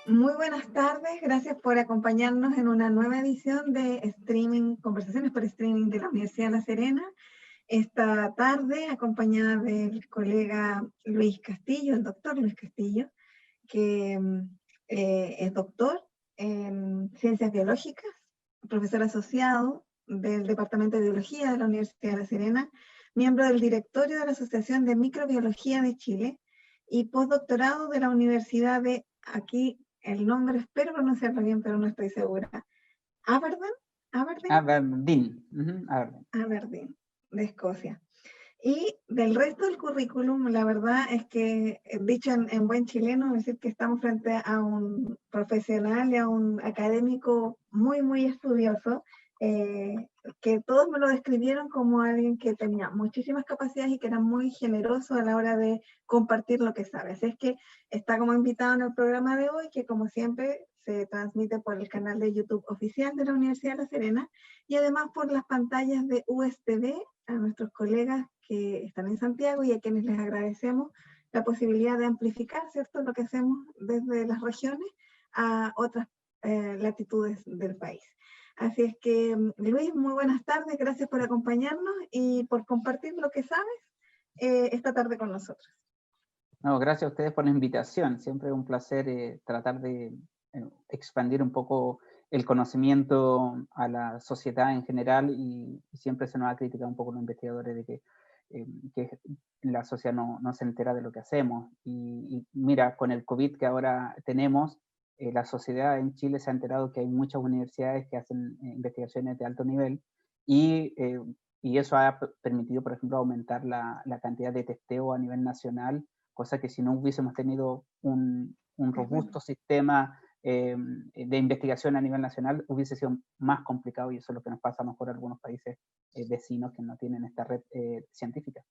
Muy buenas tardes, gracias por acompañarnos en una nueva edición de streaming, conversaciones por streaming de la Universidad de La Serena. Esta tarde, acompañada del colega Luis Castillo, el doctor Luis Castillo, que es doctor en Ciencias Biológicas, profesor asociado del Departamento de Biología de la Universidad de La Serena, miembro del directorio de la Asociación de Microbiología de Chile y postdoctorado de la Universidad de, aquí el nombre espero pronunciarlo bien, pero no estoy segura, Aberdeen, Aberdeen, Aberdeen. Aberdeen. Aberdeen, de Escocia. Y del resto del currículum, la verdad es que, dicho en buen chileno, es decir, que estamos frente a un profesional y a un académico muy, muy estudioso, que todos me lo describieron como alguien que tenía muchísimas capacidades y que era muy generoso a la hora de compartir lo que sabe. Así es que está como invitado en el programa de hoy, que como siempre se transmite por el canal de YouTube oficial de la Universidad de La Serena y además por las pantallas de USTV a nuestros colegas que están en Santiago y a quienes les agradecemos la posibilidad de amplificar, ¿cierto?, lo que hacemos desde las regiones a otras latitudes del país. Así es que, Luis, muy buenas tardes, gracias por acompañarnos y por compartir lo que sabes esta tarde con nosotros. No, gracias a ustedes por la invitación. Siempre es un placer tratar de expandir un poco el conocimiento a la sociedad en general y siempre se nos ha criticado un poco los investigadores de que la sociedad no se entera de lo que hacemos. Y mira, con el COVID que ahora tenemos, la sociedad en Chile se ha enterado que hay muchas universidades que hacen investigaciones de alto nivel y, eh, y eso ha permitido, por ejemplo, aumentar la cantidad de testeo a nivel nacional, cosa que si no hubiésemos tenido un robusto sistema de investigación a nivel nacional, hubiese sido más complicado y eso es lo que nos pasa a lo mejor a algunos países vecinos que no tienen esta red científica.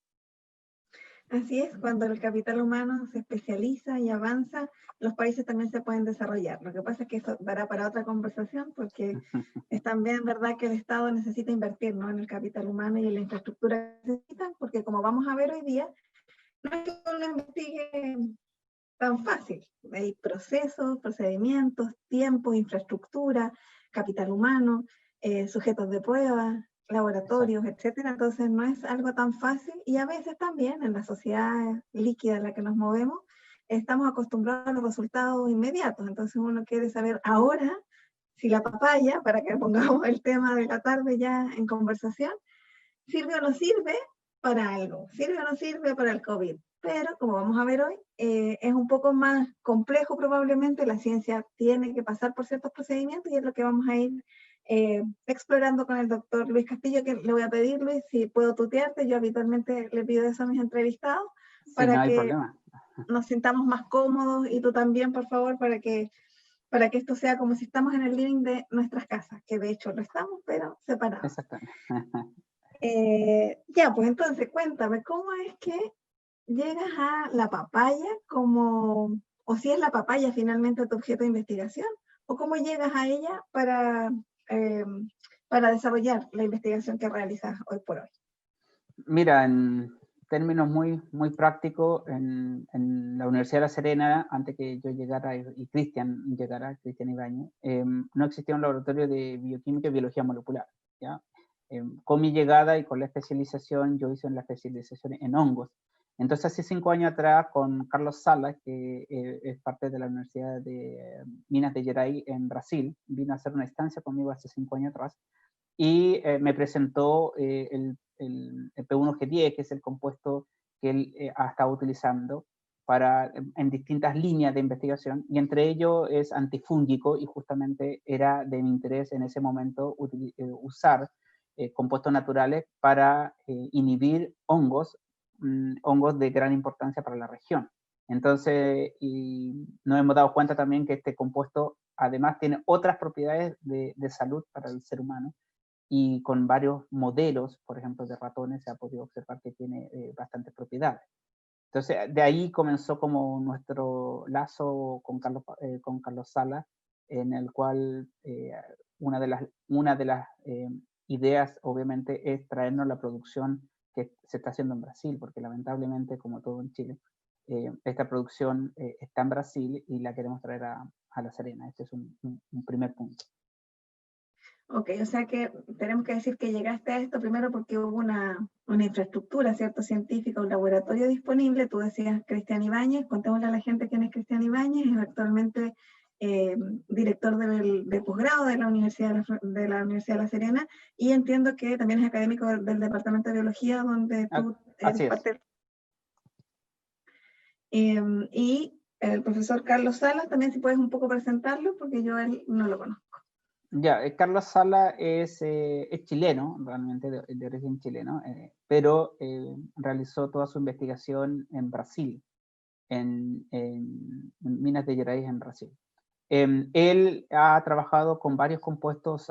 Así es, cuando el capital humano se especializa y avanza, los países también se pueden desarrollar. Lo que pasa es que eso dará para otra conversación porque es también verdad que el Estado necesita invertir, ¿no?, en el capital humano y en la infraestructura que necesitan, porque como vamos a ver hoy día, no es que uno investigue tan fácil. Hay procesos, procedimientos, tiempo, infraestructura, capital humano, sujetos de prueba, Exacto. laboratorios, etcétera. Entonces no es algo tan fácil y a veces también en la sociedad líquida en la que nos movemos estamos acostumbrados a los resultados inmediatos. Entonces uno quiere saber ahora si la papaya, para que pongamos el tema de la tarde ya en conversación, sirve o no sirve para algo, sirve o no sirve para el COVID. Pero como vamos a ver hoy, es un poco más complejo probablemente, la ciencia tiene que pasar por ciertos procedimientos y es lo que vamos a ir explorando con el doctor Luis Castillo, que le voy a pedir, Luis, si puedo tutearte, yo habitualmente le pido eso a mis entrevistados, Sí, no para hay que problema. nos sintamos más cómodos y tú también, por favor, para que esto sea como si estamos en el living de nuestras casas, que de hecho lo estamos, pero separados. Exactamente. Ya, pues entonces cuéntame, ¿cómo es que llegas a la papaya como, o si es la papaya finalmente tu objeto de investigación, o cómo llegas a ella eh, para desarrollar la investigación que realizas hoy por hoy? Mira, en términos muy prácticos, en la Universidad de La Serena, antes que yo llegara y Cristian llegara, Cristian Ibáñez, no existía un laboratorio de bioquímica y biología molecular, ¿ya? Con mi llegada y con la especialización, yo hice la especialización en hongos. Entonces, hace 5 años atrás, con Carlos Salas, que es parte de la Universidad de Minas de Gerais en Brasil, vino a hacer una estancia conmigo hace 5 años atrás, y me presentó el P1G10, que es el compuesto que él ha estado utilizando en distintas líneas de investigación, y entre ellos es antifúngico, y justamente era de mi interés en ese momento usar compuestos naturales para inhibir hongos de gran importancia para la región. Entonces, y nos hemos dado cuenta también que este compuesto además tiene otras propiedades de salud para el ser humano, y con varios modelos, por ejemplo, de ratones, se ha podido observar que tiene bastantes propiedades. Entonces, de ahí comenzó como nuestro lazo con Carlos Sala, en el cual una de las ideas, obviamente, es traernos la producción que se está haciendo en Brasil, porque lamentablemente, como todo en Chile, esta producción está en Brasil y la queremos traer a a La Serena. Este es un primer punto. Ok, o sea que tenemos que decir que llegaste a esto primero porque hubo una infraestructura, ¿cierto? Científica, un laboratorio disponible. Tú decías Cristian Ibáñez, contémosle a la gente quién es Cristian Ibáñez, es actualmente director de posgrado de la Universidad de La Serena, y entiendo que también es académico del Departamento de Biología, donde tú eres parte. Y el profesor Carlos Salas, también si puedes un poco presentarlo, porque yo a él no lo conozco. Ya, Carlos Sala es chileno, realmente de origen chileno, pero realizó toda su investigación en Brasil, en Minas de Gerais en Brasil. Él ha trabajado con varios compuestos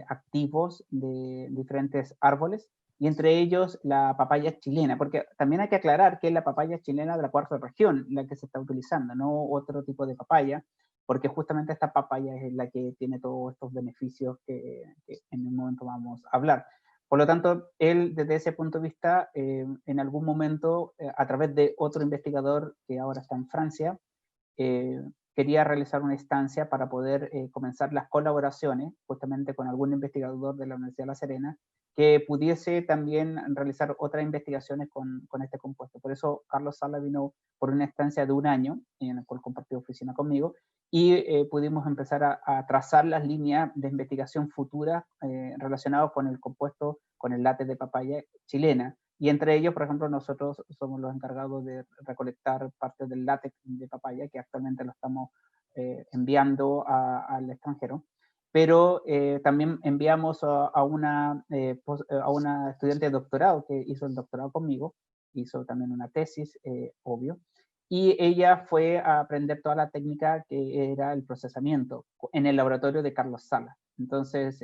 activos de diferentes árboles, y entre ellos la papaya chilena, porque también hay que aclarar que es la papaya chilena de la cuarta región la que se está utilizando, no otro tipo de papaya, porque justamente esta papaya es la que tiene todos estos beneficios que en un momento vamos a hablar. Por lo tanto, él desde ese punto de vista, en algún momento, a través de otro investigador que ahora está en Francia, quería realizar una instancia para poder comenzar las colaboraciones justamente con algún investigador de la Universidad de La Serena que pudiese también realizar otras investigaciones con este compuesto. Por eso Carlos Sala vino por una estancia de un año, en el cual compartió oficina conmigo, y pudimos empezar a trazar las líneas de investigación futuras relacionadas con el compuesto, con el látex de papaya chilena. Y entre ellos, por ejemplo, nosotros somos los encargados de recolectar parte del látex de papaya, que actualmente lo estamos enviando al extranjero. Pero también enviamos a una estudiante de doctorado que hizo el doctorado conmigo, hizo también una tesis, obvio, y ella fue a aprender toda la técnica que era el procesamiento en el laboratorio de Carlos Sala. Entonces,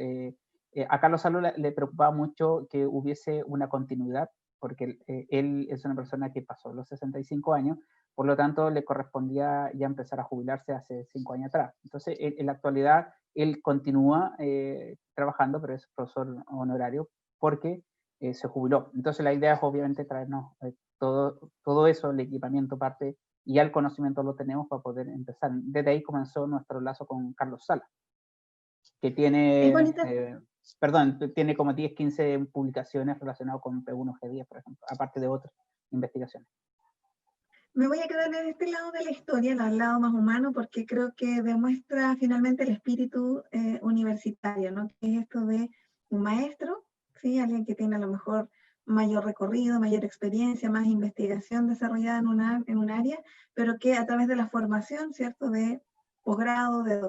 a Carlos Sala le preocupaba mucho que hubiese una continuidad, porque él es una persona que pasó los 65 años, por lo tanto le correspondía ya empezar a jubilarse hace 5 años atrás. Entonces, en la actualidad, él continúa trabajando, pero es profesor honorario, porque se jubiló. Entonces, la idea es obviamente traernos todo eso, el equipamiento parte, y ya el conocimiento lo tenemos para poder empezar. Desde ahí comenzó nuestro lazo con Carlos Sala, que tiene tiene como 10, 15 publicaciones relacionadas con P1G10, por ejemplo, aparte de otras investigaciones. Me voy a quedar en este lado de la historia, el lado más humano, porque creo que demuestra finalmente el espíritu universitario, ¿no? Que es esto de un maestro, ¿sí? Alguien que tiene a lo mejor mayor recorrido, mayor experiencia, más investigación desarrollada en un área, pero que a través de la formación, ¿cierto? De posgrado, de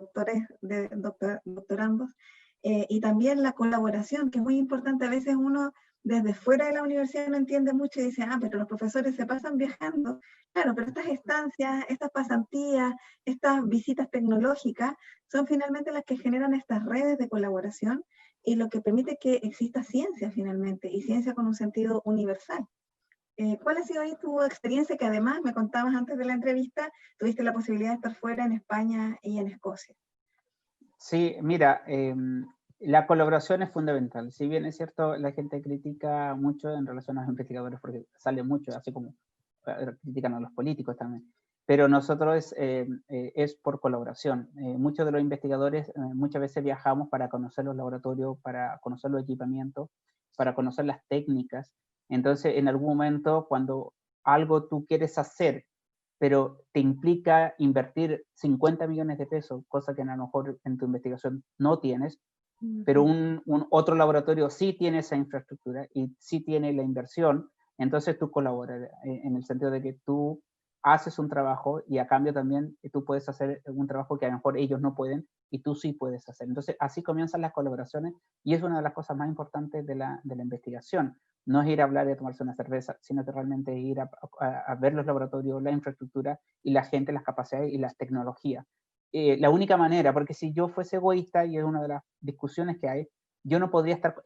doctorandos, y también la colaboración, que es muy importante. A veces uno desde fuera de la universidad no entiende mucho y dice, pero los profesores se pasan viajando. Claro, pero estas estancias, estas pasantías, estas visitas tecnológicas son finalmente las que generan estas redes de colaboración y lo que permite que exista ciencia finalmente, y ciencia con un sentido universal. ¿Cuál ha sido ahí tu experiencia? Que además me contabas antes de la entrevista, tuviste la posibilidad de estar fuera en España y en Escocia. Sí, mira, la colaboración es fundamental. Si bien es cierto, la gente critica mucho en relación a los investigadores, porque sale mucho, así como critican a los políticos también. Pero nosotros es por colaboración. Muchos de los investigadores muchas veces viajamos para conocer los laboratorios, para conocer los equipamientos, para conocer las técnicas. Entonces, en algún momento, cuando algo tú quieres hacer, pero te implica invertir 50 millones de pesos, cosa que a lo mejor en tu investigación no tienes, pero un otro laboratorio sí tiene esa infraestructura y sí tiene la inversión, entonces tú colaboras en el sentido de que tú haces un trabajo y a cambio también tú puedes hacer un trabajo que a lo mejor ellos no pueden y tú sí puedes hacer. Entonces así comienzan las colaboraciones y es una de las cosas más importantes de la investigación. No es ir a hablar y a tomarse una cerveza, sino que realmente ir a ver los laboratorios, la infraestructura y la gente, las capacidades y las tecnologías. La única manera, porque si yo fuese egoísta, y es una de las discusiones que hay, yo no podría estar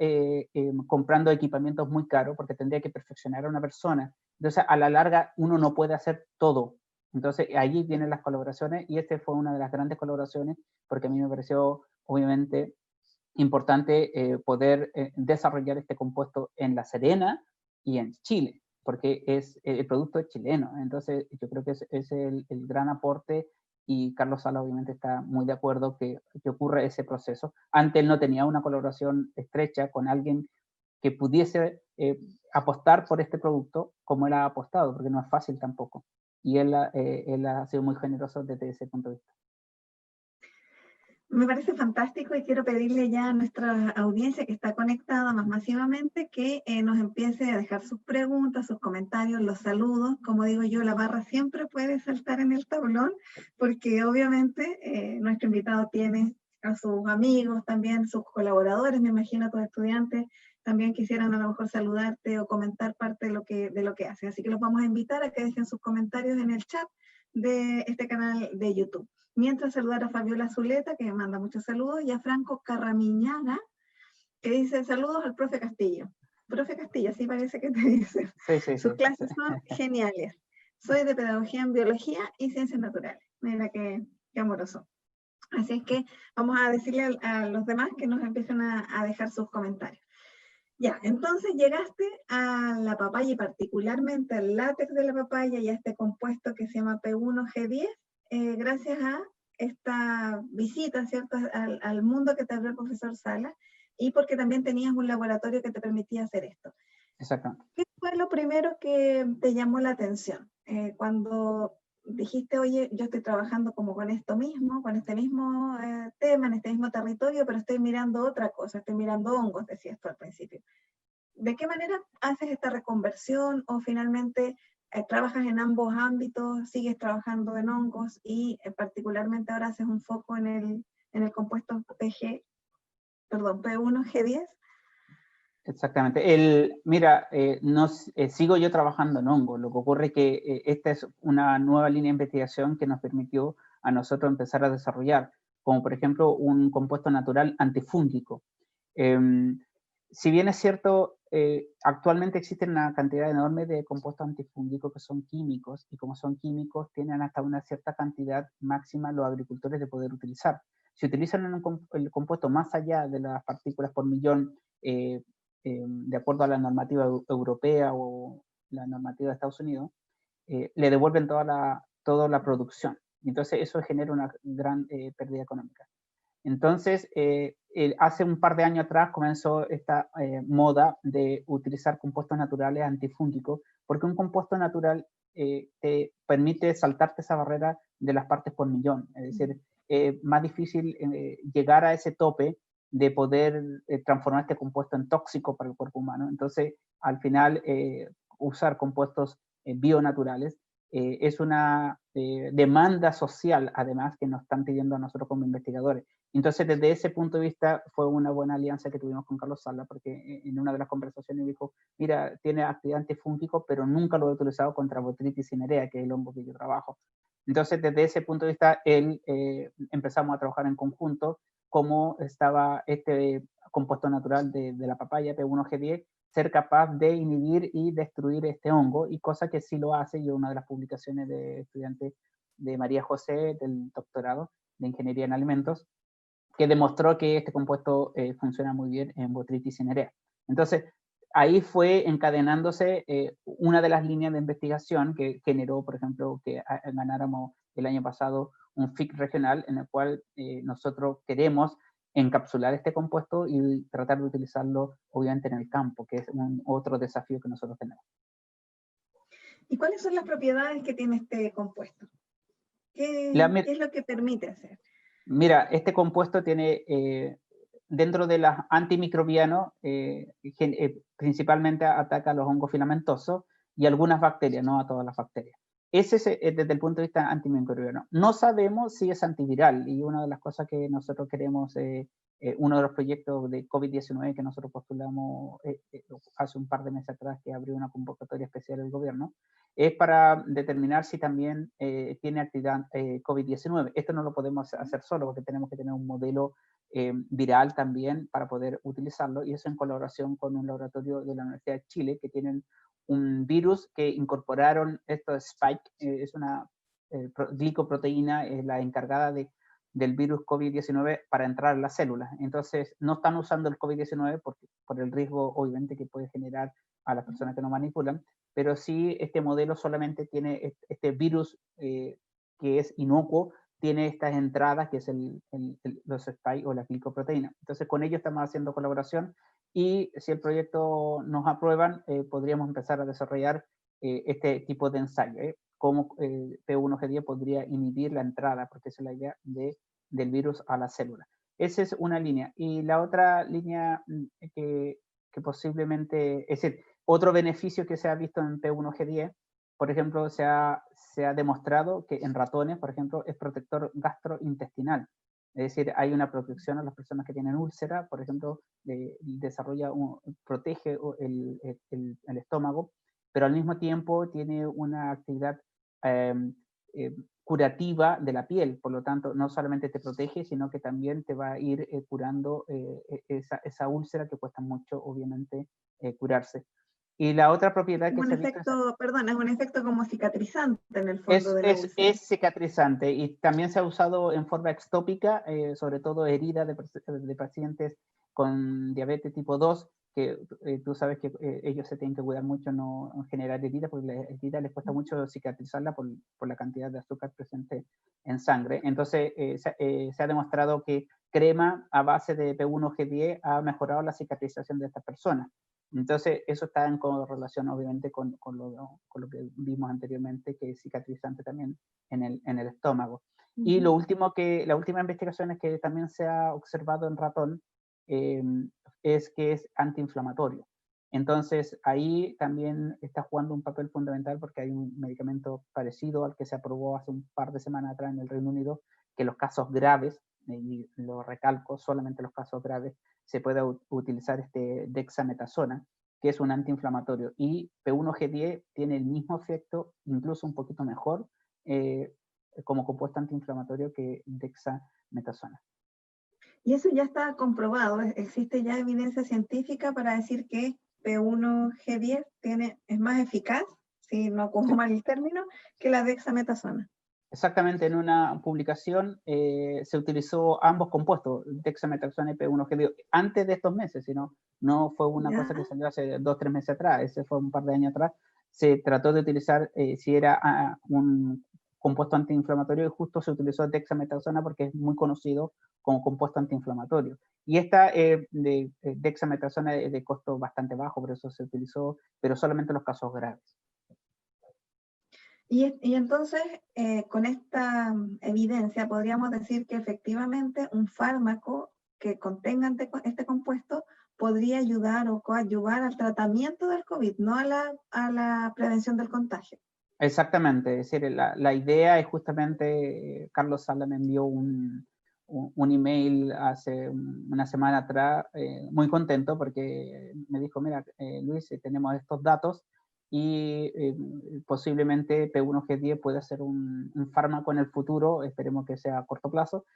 comprando equipamientos muy caros porque tendría que perfeccionar a una persona. Entonces, a la larga, uno no puede hacer todo. Entonces, allí vienen las colaboraciones y esta fue una de las grandes colaboraciones porque a mí me pareció, obviamente, importante poder desarrollar este compuesto en La Serena y en Chile, porque el producto es chileno. Entonces, yo creo que es el gran aporte y Carlos Sala obviamente está muy de acuerdo que ocurra ese proceso. Antes él no tenía una colaboración estrecha con alguien que pudiese apostar por este producto como él ha apostado, porque no es fácil tampoco. Y él ha sido muy generoso desde ese punto de vista. Me parece fantástico y quiero pedirle ya a nuestra audiencia que está conectada más masivamente que nos empiece a dejar sus preguntas, sus comentarios, los saludos. Como digo yo, la barra siempre puede saltar en el tablón porque obviamente nuestro invitado tiene a sus amigos, también sus colaboradores, me imagino a tus estudiantes, también quisieran a lo mejor saludarte o comentar parte de lo que hace. Así que los vamos a invitar a que dejen sus comentarios en el chat de este canal de YouTube. Mientras saludar a Fabiola Zuleta, que me manda muchos saludos, y a Franco Carramiñana, que dice saludos al profe Castillo. Profe Castillo, así parece que te dice. Sí. Sus clases son geniales. Soy de pedagogía en biología y ciencias naturales. Mira qué amoroso. Así es que vamos a decirle a los demás que nos empiecen a dejar sus comentarios. Ya, entonces llegaste a la papaya y particularmente al látex de la papaya y a este compuesto que se llama P1G10, gracias a esta visita, ¿cierto?, al mundo que te abrió el profesor Sala y porque también tenías un laboratorio que te permitía hacer esto. Exacto. ¿Qué fue lo primero que te llamó la atención cuando dijiste, oye, yo estoy trabajando como con esto mismo, con este mismo tema, en este mismo territorio, pero estoy mirando otra cosa, estoy mirando hongos, decías tú al principio? ¿De qué manera haces esta reconversión o finalmente trabajas en ambos ámbitos, sigues trabajando en hongos y particularmente ahora haces un foco en el compuesto P1G10? Exactamente. Mira, sigo yo trabajando en hongo. Lo que ocurre es que esta es una nueva línea de investigación que nos permitió a nosotros empezar a desarrollar, como por ejemplo un compuesto natural antifúngico. Si bien es cierto, actualmente existen una cantidad enorme de compuestos antifúngicos que son químicos, y como son químicos tienen hasta una cierta cantidad máxima los agricultores de poder utilizar. Si utilizan el compuesto más allá de las partículas por millón, de acuerdo a la normativa europea o la normativa de Estados Unidos, le devuelven toda la producción. Entonces eso genera una gran pérdida económica. Entonces, hace un par de años atrás comenzó esta moda de utilizar compuestos naturales antifúngicos, porque un compuesto natural te permite saltarte esa barrera de las partes por millón. Es decir, más difícil llegar a ese tope de poder transformar este compuesto en tóxico para el cuerpo humano. Entonces, al final, usar compuestos bionaturales es una demanda social, además, que nos están pidiendo a nosotros como investigadores. Entonces, desde ese punto de vista, fue una buena alianza que tuvimos con Carlos Sala, porque en una de las conversaciones dijo, mira, tiene actividad antifúngico, pero nunca lo he utilizado contra Botrytis cinerea, que es el hongo que yo trabajo. Entonces, desde ese punto de vista, empezamos a trabajar en conjunto cómo estaba este compuesto natural de la papaya, P1G10, ser capaz de inhibir y destruir este hongo, y cosa que sí lo hace, y una de las publicaciones de estudiante de María José, del doctorado de Ingeniería en Alimentos, que demostró que este compuesto funciona muy bien en Botrytis cinerea. Entonces, ahí fue encadenándose una de las líneas de investigación que generó, por ejemplo, que ganáramos el año pasado un FIC regional en el cual nosotros queremos encapsular este compuesto y tratar de utilizarlo obviamente en el campo, que es otro desafío que nosotros tenemos. ¿Y cuáles son las propiedades que tiene este compuesto? ¿Qué es lo que permite hacer? Mira, este compuesto tiene, dentro de las antimicrobianos, principalmente ataca a los hongos filamentosos y algunas bacterias, no a todas las bacterias. Ese es desde el punto de vista antimicrobiano. No sabemos si es antiviral, y una de las cosas que nosotros queremos, uno de los proyectos de COVID-19 que nosotros postulamos hace un par de meses atrás, que abrió una convocatoria especial del gobierno, es para determinar si también tiene actividad COVID-19. Esto no lo podemos hacer solo, porque tenemos que tener un modelo viral también para poder utilizarlo, y eso en colaboración con un laboratorio de la Universidad de Chile, que tienen un virus que incorporaron, esto es Spike, es una glicoproteína, es la encargada del virus COVID-19 para entrar en las células. Entonces, no están usando el COVID-19 por el riesgo, obviamente, que puede generar a las personas que no manipulan, pero sí este modelo solamente tiene este virus que es inocuo, tiene estas entradas, que es los spike o la glicoproteína. Entonces, con ellos estamos haciendo colaboración, y si el proyecto nos aprueban, podríamos empezar a desarrollar este tipo de ensayo, cómo P1G10 podría inhibir la entrada, porque esa es la idea del virus a la célula. Esa es una línea. Y la otra línea que posiblemente, es decir, otro beneficio que se ha visto en P1G10, por ejemplo, se ha demostrado que en ratones, por ejemplo, es protector gastrointestinal. Es decir, hay una protección a las personas que tienen úlcera, por ejemplo, protege el estómago, pero al mismo tiempo tiene una actividad curativa de la piel. Por lo tanto, no solamente te protege, sino que también te va a ir curando esa úlcera, que cuesta mucho, obviamente, curarse. Y la otra propiedad que se ha visto es un efecto como cicatrizante en el fondo de la úlcera. Es cicatrizante, y también se ha usado en forma extópica, sobre todo heridas de pacientes con diabetes tipo 2, que tú sabes que ellos se tienen que cuidar mucho no generar heridas, porque la herida les cuesta mucho cicatrizarla por la cantidad de azúcar presente en sangre. Entonces se ha demostrado que crema a base de P1G10 ha mejorado la cicatrización de estas personas. Entonces, eso está en correlación, obviamente, con lo que vimos anteriormente, que es cicatrizante también en el estómago. Y la última investigación es que también se ha observado en ratón, es que es antiinflamatorio. Entonces, ahí también está jugando un papel fundamental, porque hay un medicamento parecido al que se aprobó hace un par de semanas atrás en el Reino Unido, que los casos graves, y lo recalco, solamente los casos graves, se puede utilizar dexametasona, que es un antiinflamatorio, y P1G10 tiene el mismo efecto, incluso un poquito mejor, como compuesto antiinflamatorio que dexametasona. Y eso ya está comprobado, existe ya evidencia científica para decir que P1G10 es más eficaz, si no ocupo mal el término, que la dexametasona. Exactamente, en una publicación se utilizó ambos compuestos, dexametasona y P1G10, antes de estos meses, sino no fue una cosa que salió hace 2 o 3 meses atrás, ese fue un par de años atrás. Se trató de utilizar si era un compuesto antiinflamatorio, y justo se utilizó dexametasona porque es muy conocido como compuesto antiinflamatorio. Y esta dexametasona es de costo bastante bajo, por eso se utilizó, pero solamente en los casos graves. Y entonces, con esta evidencia, podríamos decir que efectivamente un fármaco que contenga este compuesto podría ayudar o coadyuvar al tratamiento del COVID, no a la prevención del contagio. Exactamente, es decir, la idea es justamente, Carlos Sala me envió un email hace una semana atrás, muy contento, porque me dijo, mira, Luis, tenemos estos datos, y posiblemente P1G10 puede ser un fármaco en el futuro, esperemos que sea a corto plazo,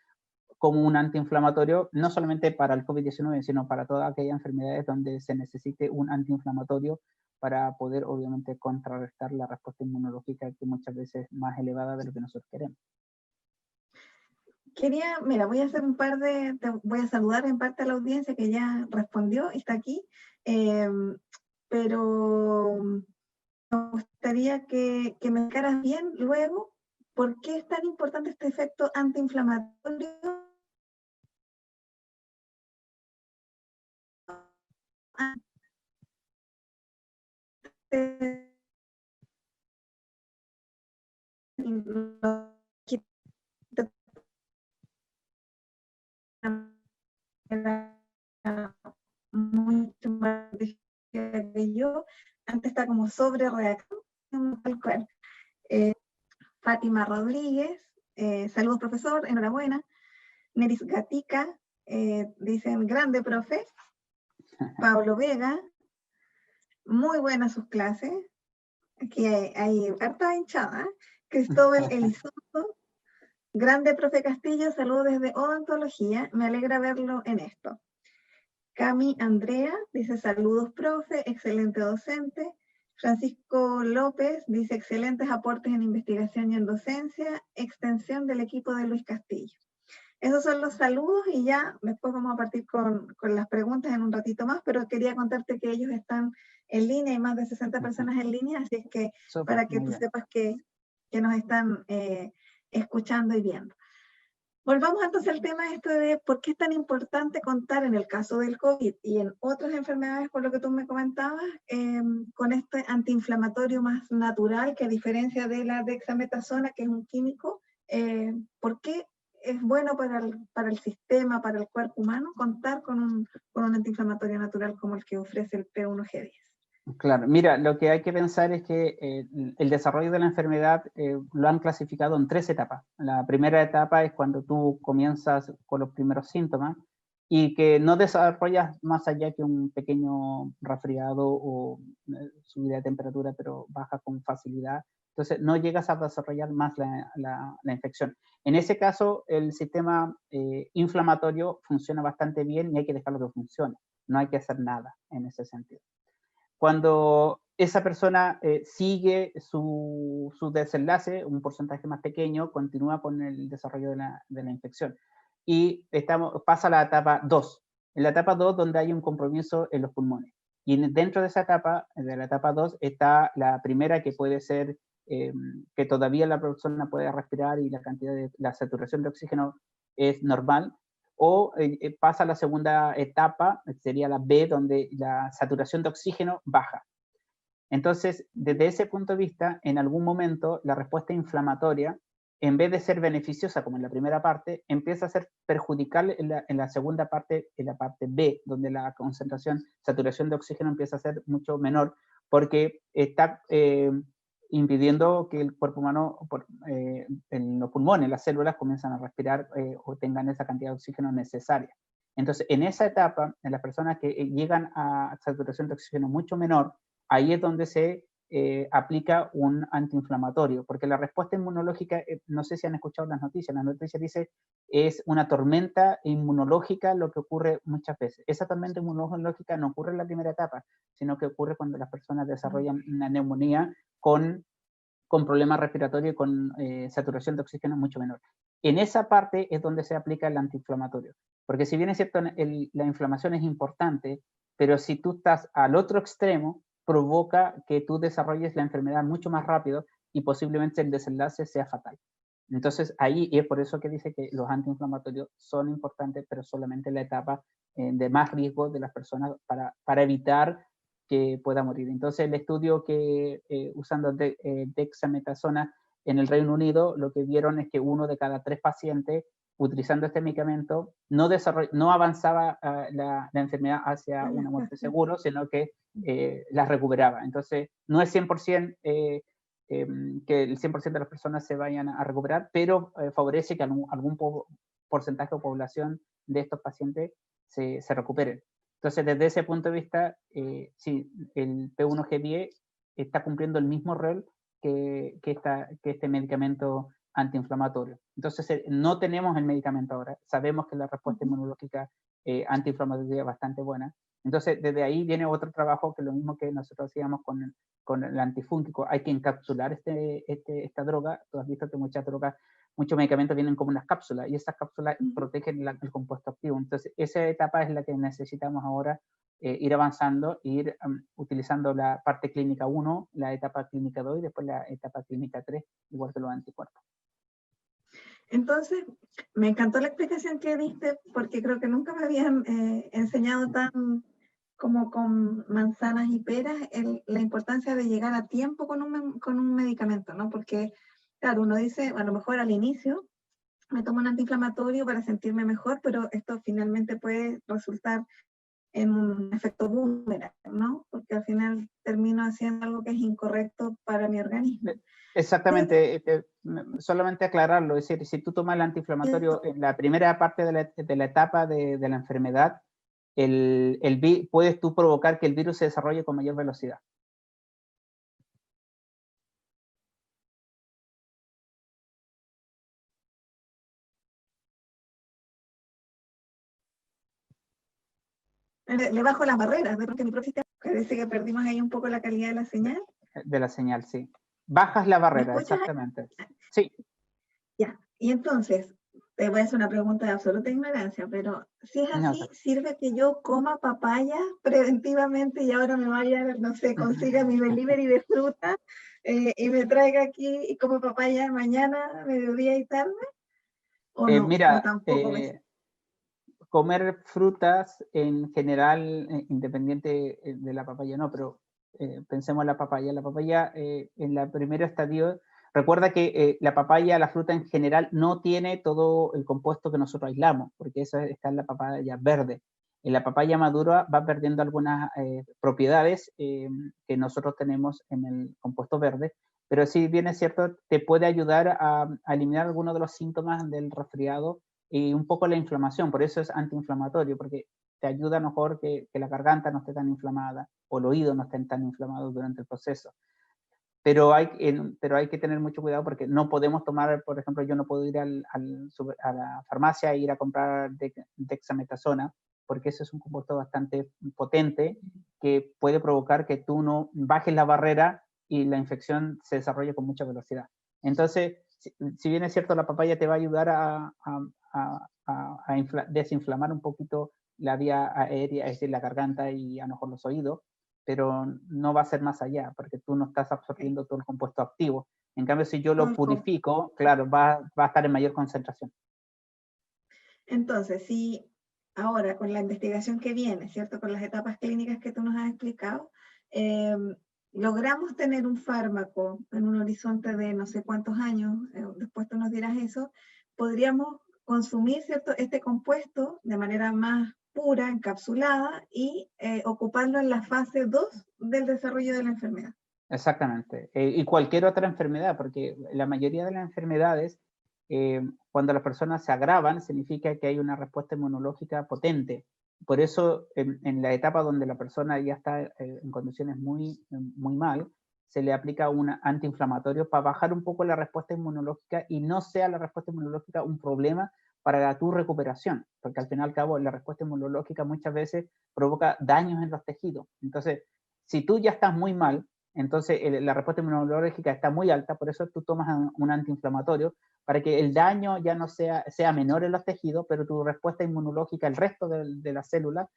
como un antiinflamatorio, no solamente para el COVID-19, sino para todas aquellas enfermedades donde se necesite un antiinflamatorio para poder, obviamente, contrarrestar la respuesta inmunológica, que muchas veces es más elevada de lo que nosotros queremos. Mira, voy a hacer voy a saludar en parte a la audiencia que ya respondió y está aquí, pero me gustaría que me explicaras bien luego por qué es tan importante este efecto antiinflamatorio mucho más que yo. Antes está como sobre reacción tal cual. Fátima Rodríguez, saludos profesor, enhorabuena. Neris Gatica, dicen grande profe. Pablo Vega, muy buenas sus clases. Aquí hay harta hinchada. Cristóbal Elizondo, grande profe Castillo, saludos desde Odontología, me alegra verlo en esto. Cami Andrea dice saludos profe, excelente docente. Francisco López dice excelentes aportes en investigación y en docencia, extensión del equipo de Luis Castillo. Esos son los saludos, y ya después vamos a partir con las preguntas en un ratito más, pero quería contarte que ellos están en línea, hay más de 60 personas en línea, así es que para que tú sepas que nos están escuchando y viendo. Volvamos entonces al tema esto de por qué es tan importante contar en el caso del COVID y en otras enfermedades, por lo que tú me comentabas, con este antiinflamatorio más natural, que a diferencia de la dexametasona, que es un químico, ¿por qué es bueno para el sistema, para el cuerpo humano, contar con un antiinflamatorio natural como el que ofrece el P1G10? Claro, mira, lo que hay que pensar es que el desarrollo de la enfermedad lo han clasificado en 3 etapas. La primera etapa es cuando tú comienzas con los primeros síntomas y que no desarrollas más allá que un pequeño resfriado o subida de temperatura, pero baja con facilidad. Entonces, no llegas a desarrollar más la infección. En ese caso, el sistema inflamatorio funciona bastante bien y hay que dejarlo que funcione. No hay que hacer nada en ese sentido. Cuando esa persona sigue su desenlace, un porcentaje más pequeño, continúa con el desarrollo de la infección. Y pasa a la etapa 2. En la etapa 2, donde hay un compromiso en los pulmones. Y dentro de esa etapa, de la etapa 2, está la primera, que puede ser que todavía la persona puede respirar y la saturación de oxígeno es normal, o pasa a la segunda etapa, sería la B, donde la saturación de oxígeno baja. Entonces, desde ese punto de vista, en algún momento la respuesta inflamatoria, en vez de ser beneficiosa como en la primera parte, empieza a ser perjudicial en la segunda parte, en la parte B, donde la saturación de oxígeno empieza a ser mucho menor, porque está impidiendo que el cuerpo humano, en los pulmones, las células comienzan a respirar o tengan esa cantidad de oxígeno necesaria. Entonces, en esa etapa, en las personas que llegan a saturación de oxígeno mucho menor, ahí es donde se aplica un antiinflamatorio, porque la respuesta inmunológica, no sé si han escuchado las noticias dice es una tormenta inmunológica lo que ocurre muchas veces. Esa tormenta inmunológica no ocurre en la primera etapa, sino que ocurre cuando las personas desarrollan una neumonía con problemas respiratorios y con saturación de oxígeno mucho menor. En esa parte es donde se aplica el antiinflamatorio, porque si bien es cierto, la inflamación es importante, pero si tú estás al otro extremo, provoca que tú desarrolles la enfermedad mucho más rápido y posiblemente el desenlace sea fatal. Entonces, ahí es por eso que dice que los antiinflamatorios son importantes, pero solamente en la etapa de más riesgo de las personas para evitar que pueda morir. Entonces, el estudio que usando dexametasona en el Reino Unido, lo que vieron es que 1 de cada 3 pacientes utilizando este medicamento no avanzaba la enfermedad hacia una muerte segura, sino que la recuperaba. Entonces, no es 100% que el 100% de las personas se vayan a recuperar, pero favorece que algún porcentaje o población de estos pacientes se recuperen. Entonces, desde ese punto de vista, sí, el P1G10 está cumpliendo el mismo rol que este medicamento antiinflamatorio. Entonces, no tenemos el medicamento ahora, sabemos que la respuesta inmunológica antiinflamatoria es bastante buena. Entonces, desde ahí viene otro trabajo, que es lo mismo que nosotros hacíamos con el antifúngico. Hay que encapsular esta droga. Tú has visto que muchas drogas, muchos medicamentos vienen como unas cápsulas, y esas cápsulas protegen el compuesto activo. Entonces, esa etapa es la que necesitamos ahora ir avanzando, ir utilizando la parte clínica 1, la etapa clínica 2 y después la etapa clínica 3, igual que los anticuerpos. Entonces, me encantó la explicación que diste, porque creo que nunca me habían enseñado tan como con manzanas y peras la importancia de llegar a tiempo con un medicamento, ¿no? Porque, claro, uno dice, a lo mejor al inicio me tomo un antiinflamatorio para sentirme mejor, pero esto finalmente puede resultar en un efecto boomerang, ¿no? Porque al final termino haciendo algo que es incorrecto para mi organismo. Exactamente, solamente aclararlo, es decir, si tú tomas el antiinflamatorio en la primera parte de la etapa de la enfermedad, puedes tú provocar que el virus se desarrolle con mayor velocidad. Le bajo las barreras, porque mi propio sistema parece que perdimos ahí un poco la calidad de la señal. De la señal, sí. Bajas la barrera, exactamente. Sí. Ya, y entonces, te voy a hacer una pregunta de absoluta ignorancia, pero si es así, no. ¿Sirve que yo coma papaya preventivamente y ahora me vaya, no sé, consiga mi delivery de fruta y me traiga aquí y como papaya mañana, mediodía y tarde? ¿O no? ¿O Mira, tampoco ves? comer frutas en general, independiente de la papaya, no, pero pensemos en la papaya. La papaya en la primera estadio, recuerda que la papaya, la fruta en general, no tiene todo el compuesto que nosotros aislamos, porque eso está en la papaya verde. En la papaya madura va perdiendo algunas propiedades que nosotros tenemos en el compuesto verde, pero si bien es cierto, te puede ayudar a eliminar algunos de los síntomas del resfriado y un poco la inflamación, por eso es antiinflamatorio, porque te ayuda mejor que la garganta no esté tan inflamada o el oído no esté tan inflamado durante el proceso. Pero hay que tener mucho cuidado porque no podemos tomar, por ejemplo, yo no puedo ir a la farmacia e ir a comprar dexametasona, porque eso es un compuesto bastante potente que puede provocar que tú no bajes la barrera y la infección se desarrolle con mucha velocidad. Entonces, si bien es cierto, la papaya te va a ayudar a desinflamar un poquito la vía aérea, es decir, la garganta y a lo mejor los oídos, pero no va a ser más allá, porque tú no estás absorbiendo todo el compuesto activo. En cambio, si yo lo purifico, claro, va a estar en mayor concentración. Entonces, si ahora con la investigación que viene, ¿cierto? Con las etapas clínicas que tú nos has explicado, logramos tener un fármaco en un horizonte de no sé cuántos años, después tú nos dirás eso, podríamos consumir, ¿cierto? Este compuesto de manera más pura, encapsulada, y ocuparlo en la fase 2 del desarrollo de la enfermedad. Exactamente. Y cualquier otra enfermedad, porque la mayoría de las enfermedades, cuando las personas se agravan, significa que hay una respuesta inmunológica potente. Por eso, en la etapa donde la persona ya está en condiciones muy, muy mal, se le aplica un antiinflamatorio para bajar un poco la respuesta inmunológica y no sea la respuesta inmunológica un problema para tu recuperación, porque al fin y al cabo la respuesta inmunológica muchas veces provoca daños en los tejidos. Entonces, si tú ya estás muy mal, entonces la respuesta inmunológica está muy alta, por eso tú tomas un antiinflamatorio para que el daño ya no sea menor en los tejidos, pero tu respuesta inmunológica, el resto de las células,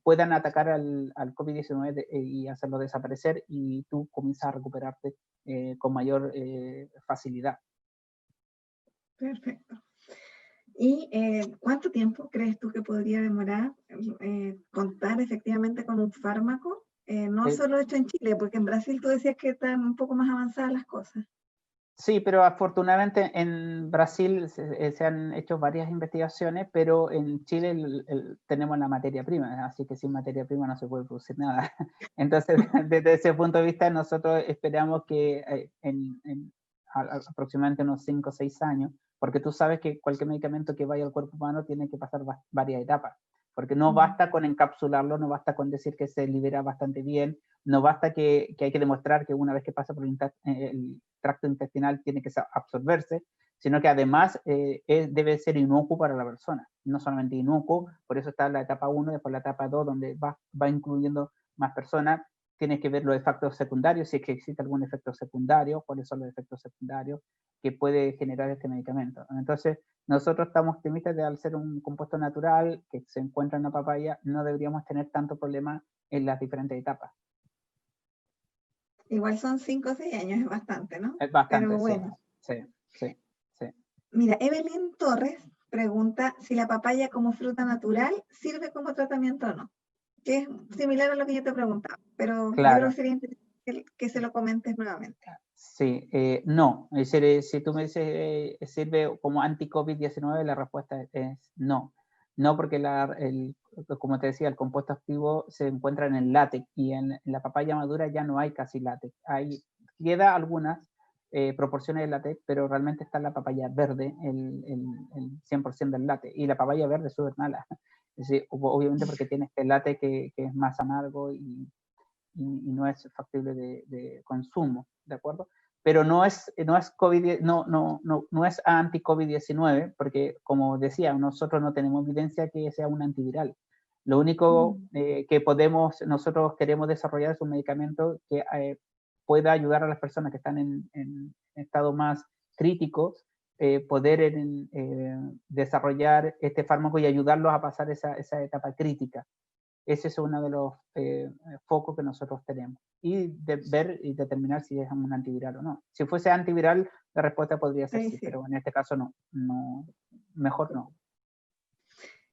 puedan atacar al COVID-19 y hacerlo desaparecer y tú comienzas a recuperarte con mayor facilidad. Perfecto. ¿Y cuánto tiempo crees tú que podría demorar contar efectivamente con un fármaco? No solo hecho en Chile, porque en Brasil tú decías que están un poco más avanzadas las cosas. Sí, pero afortunadamente en Brasil se han hecho varias investigaciones, pero en Chile tenemos la materia prima, así que sin materia prima no se puede producir nada. Entonces, desde ese punto de vista, nosotros esperamos que aproximadamente unos 5 o 6 años, porque tú sabes que cualquier medicamento que vaya al cuerpo humano tiene que pasar varias etapas, porque no basta con encapsularlo, no basta con decir que se libera bastante bien, no basta que hay que demostrar que una vez que pasa por el tracto intestinal tiene que absorberse, sino que además debe ser inocuo para la persona, no solamente inocuo, por eso está la etapa 1, después la etapa 2, donde va incluyendo más personas, tienes que ver los efectos secundarios, si es que existe algún efecto secundario, cuáles son los efectos secundarios que puede generar este medicamento. Entonces, nosotros estamos optimistas de al ser un compuesto natural que se encuentra en la papaya, no deberíamos tener tanto problema en las diferentes etapas. Igual son 5 o 6 años, es bastante, ¿no? Es bastante, pero bueno. Sí. Mira, Evelyn Torres pregunta si la papaya como fruta natural sirve como tratamiento o no, que es similar a lo que yo te preguntaba, pero claro, yo creo que sería interesante que se lo comentes nuevamente. Sí, no. Es decir, si tú me dices sirve como anti-COVID-19, la respuesta es no. No, porque como te decía, el compuesto activo se encuentra en el látex y en la papaya madura ya no hay casi látex. Queda algunas proporciones de látex, pero realmente está en la papaya verde el 100% del látex. Y la papaya verde es súper mala. Es decir, obviamente porque tiene este látex que es más amargo y no es factible de consumo, ¿de acuerdo? Pero no es COVID, no es anti-COVID-19, porque como decía, nosotros no tenemos evidencia que sea un antiviral. Lo único que nosotros queremos desarrollar es un medicamento que pueda ayudar a las personas que están en estado más crítico, poder desarrollar este fármaco y ayudarlos a pasar esa etapa crítica. Ese es uno de los focos que nosotros tenemos. Y ver y determinar si es un antiviral o no. Si fuese antiviral, la respuesta podría ser sí, pero en este caso no mejor no.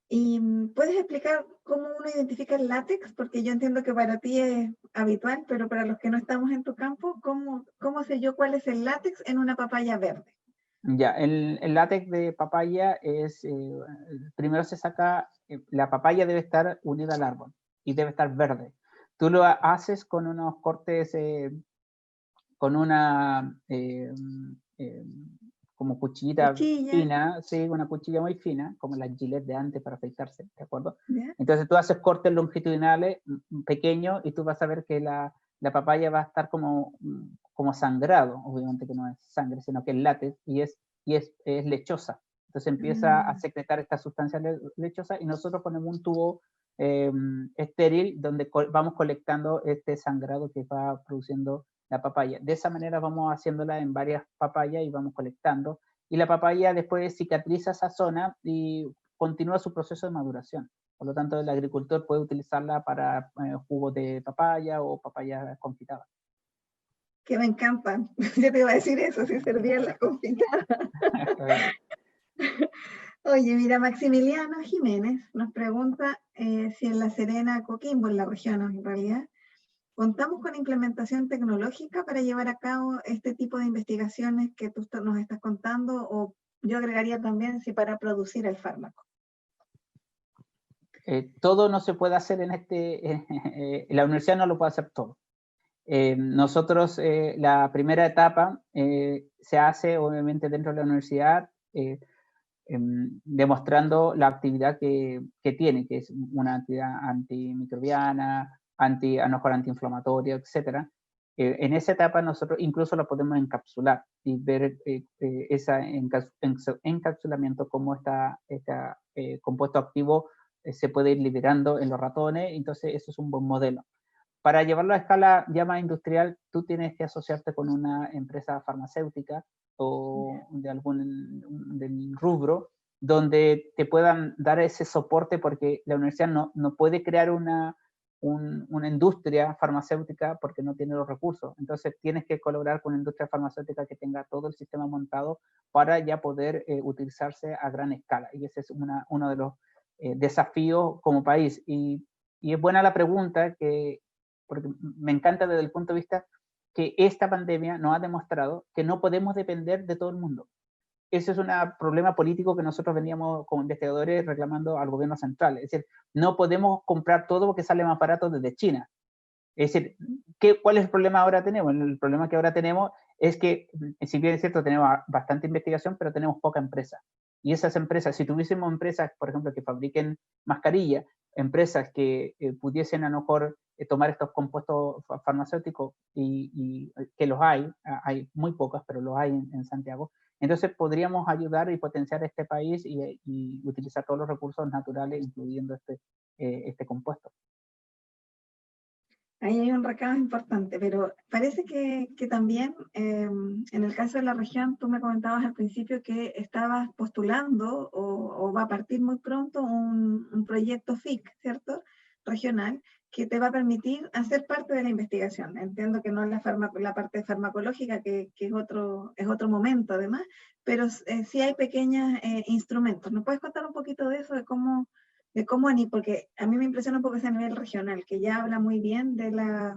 ¿Y puedes explicar cómo uno identifica el látex? Porque yo entiendo que para ti es habitual, pero para los que no estamos en tu campo, ¿cómo sé yo cuál es el látex en una papaya verde? Ya, el látex de papaya es, primero se saca, la papaya debe estar unida al árbol y debe estar verde. Tú lo haces con unos cortes, con una como cuchillita Cuchilla, fina, sí, una cuchilla muy fina, como las Gillette de antes para afeitarse, ¿de acuerdo? ¿ya? Entonces tú haces cortes longitudinales pequeños y tú vas a ver que la papaya va a estar como sangrado, obviamente que no es sangre, sino que es látex y es lechosa. Entonces empieza a secretar esta sustancia lechosa y nosotros ponemos un tubo estéril donde vamos colectando este sangrado que va produciendo la papaya. De esa manera vamos haciéndola en varias papayas y vamos colectando. Y la papaya después cicatriza esa zona y continúa su proceso de maduración. Por lo tanto, el agricultor puede utilizarla para jugos de papaya o papaya confitada. Que me encantan. Yo te iba a decir eso, si servía la confitada. Oye, mira, Maximiliano Jiménez nos pregunta si en La Serena, Coquimbo, en la región en realidad, contamos con implementación tecnológica para llevar a cabo este tipo de investigaciones que tú nos estás contando, o yo agregaría también si para producir el fármaco. Todo no se puede hacer la universidad no lo puede hacer todo. Nosotros, la primera etapa se hace obviamente dentro de la universidad, demostrando la actividad que tiene, que es una actividad antimicrobiana, a lo mejor antiinflamatoria, etc. En esa etapa nosotros incluso lo podemos encapsular y ver ese encapsulamiento, cómo este compuesto activo se puede ir liberando en los ratones, entonces eso es un buen modelo. Para llevarlo a escala ya más industrial, tú tienes que asociarte con una empresa farmacéutica o de del rubro, donde te puedan dar ese soporte, porque la universidad no puede crear una industria farmacéutica porque no tiene los recursos. Entonces tienes que colaborar con una industria farmacéutica que tenga todo el sistema montado para ya poder utilizarse a gran escala. Y ese es uno de los desafíos como país. Y es buena la pregunta, porque me encanta desde el punto de vista que esta pandemia nos ha demostrado que no podemos depender de todo el mundo. Ese es un problema político que nosotros veníamos como investigadores reclamando al gobierno central. Es decir, no podemos comprar todo porque sale más barato desde China. Es decir, ¿cuál es el problema ahora tenemos? El problema que ahora tenemos es que, si bien es cierto, tenemos bastante investigación, pero tenemos poca empresa. Y esas empresas, si tuviésemos empresas, por ejemplo, que fabriquen mascarillas, empresas que pudiesen a lo mejor tomar estos compuestos farmacéuticos, y que los hay muy pocas, pero los hay en Santiago, entonces podríamos ayudar y potenciar este país y utilizar todos los recursos naturales, incluyendo este compuesto. Ahí hay un recado importante, pero parece que también en el caso de la región, tú me comentabas al principio que estabas postulando o va a partir muy pronto un proyecto FIC, ¿cierto? Regional, que te va a permitir hacer parte de la investigación. Entiendo que no es la parte farmacológica, que es otro momento además, pero sí hay pequeños instrumentos. ¿Nos puedes contar un poquito de eso, de cómo, porque a mí me impresiona un poco ese nivel regional, que ya habla muy bien de la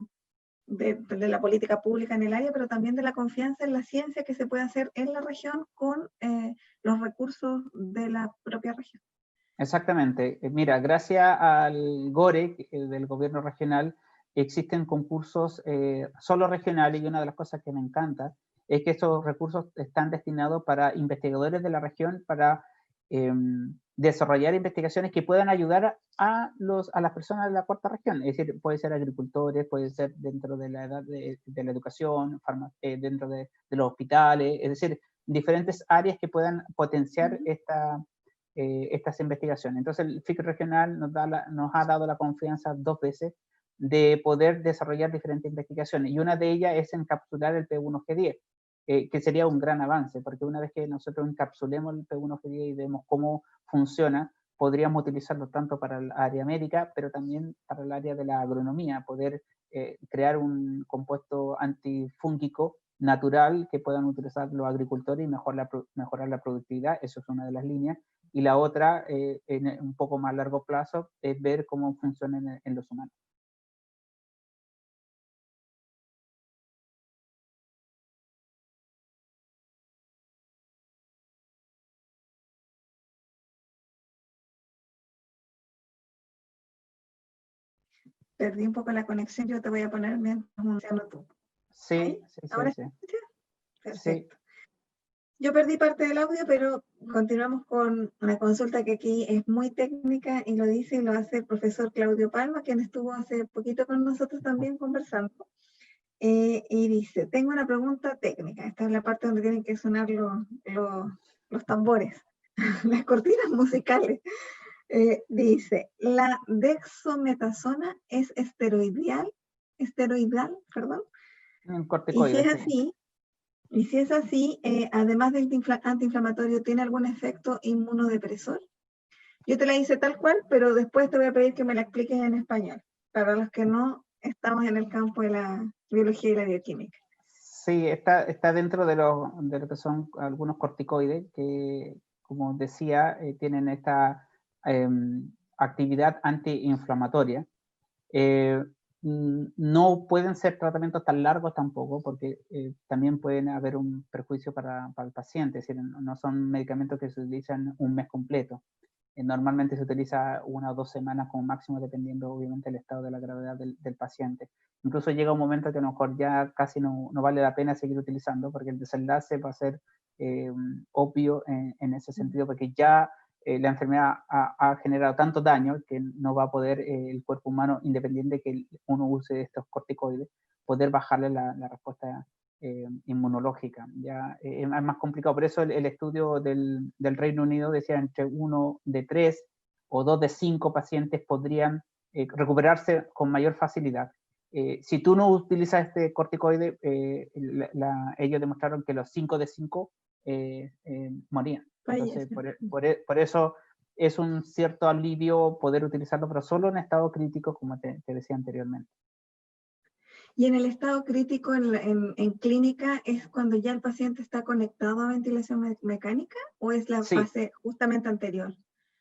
política pública en el área, pero también de la confianza en la ciencia que se puede hacer en la región con los recursos de la propia región. Exactamente. Mira, gracias al GORE del gobierno regional, existen concursos solo regionales, y una de las cosas que me encanta es que estos recursos están destinados para investigadores de la región para desarrollar investigaciones que puedan ayudar a las personas de la cuarta región. Es decir, puede ser agricultores, puede ser dentro de la edad de la educación, dentro de los hospitales, es decir, diferentes áreas que puedan potenciar estas investigaciones. Entonces el FIC regional nos ha dado la confianza 2 veces de poder desarrollar diferentes investigaciones, y una de ellas es encapsular el P1G10, que sería un gran avance, porque una vez que nosotros encapsulemos el P1G10 y vemos cómo funciona, podríamos utilizarlo tanto para el área médica, pero también para el área de la agronomía, poder crear un compuesto antifúngico natural que puedan utilizar los agricultores y mejorar la productividad. Eso es una de las líneas. Y la otra, en un poco más largo plazo, es ver cómo funciona en los humanos. Perdí un poco la conexión, yo te voy a poner mientras anunciando tú. Sí, sí, ¿Ahora sí. Perfecto. Sí. Yo perdí parte del audio, pero continuamos con una consulta que aquí es muy técnica y lo dice y lo hace el profesor Claudio Palma, quien estuvo hace poquito con nosotros también conversando. Y dice, tengo una pregunta técnica. Esta es la parte donde tienen que sonar los tambores, las cortinas musicales. Dice, ¿la dexametasona es esteroidal, perdón? Un Y si corticoide, es sí. así, además del antiinflamatorio, ¿tiene algún efecto inmunodepresor? Yo te la hice tal cual, pero después te voy a pedir que me la expliques en español, para los que no estamos en el campo de la biología y la bioquímica. Sí, está dentro de lo que son algunos corticoides que, como decía, tienen esta actividad antiinflamatoria. No pueden ser tratamientos tan largos tampoco, porque también pueden haber un perjuicio para el paciente, es decir, no son medicamentos que se utilizan un mes completo. Normalmente se utiliza 1 o 2 semanas como máximo, dependiendo obviamente del estado de la gravedad del paciente. Incluso llega un momento que a lo mejor ya casi no vale la pena seguir utilizando, porque el desenlace va a ser obvio en ese sentido, porque ya la enfermedad ha generado tanto daño que no va a poder el cuerpo humano, independiente que uno use estos corticoides, poder bajarle la respuesta inmunológica. Ya es más complicado. Por eso el estudio del Reino Unido decía entre 1 de 3 o 2 de 5 pacientes podrían recuperarse con mayor facilidad. Si tú no utilizas este corticoide, ellos demostraron que los 5 de 5 morían. Entonces, por eso es un cierto alivio poder utilizarlo, pero solo en estado crítico, como te decía anteriormente. Y en el estado crítico, en clínica, ¿es cuando ya el paciente está conectado a ventilación mecánica o es la fase justamente anterior?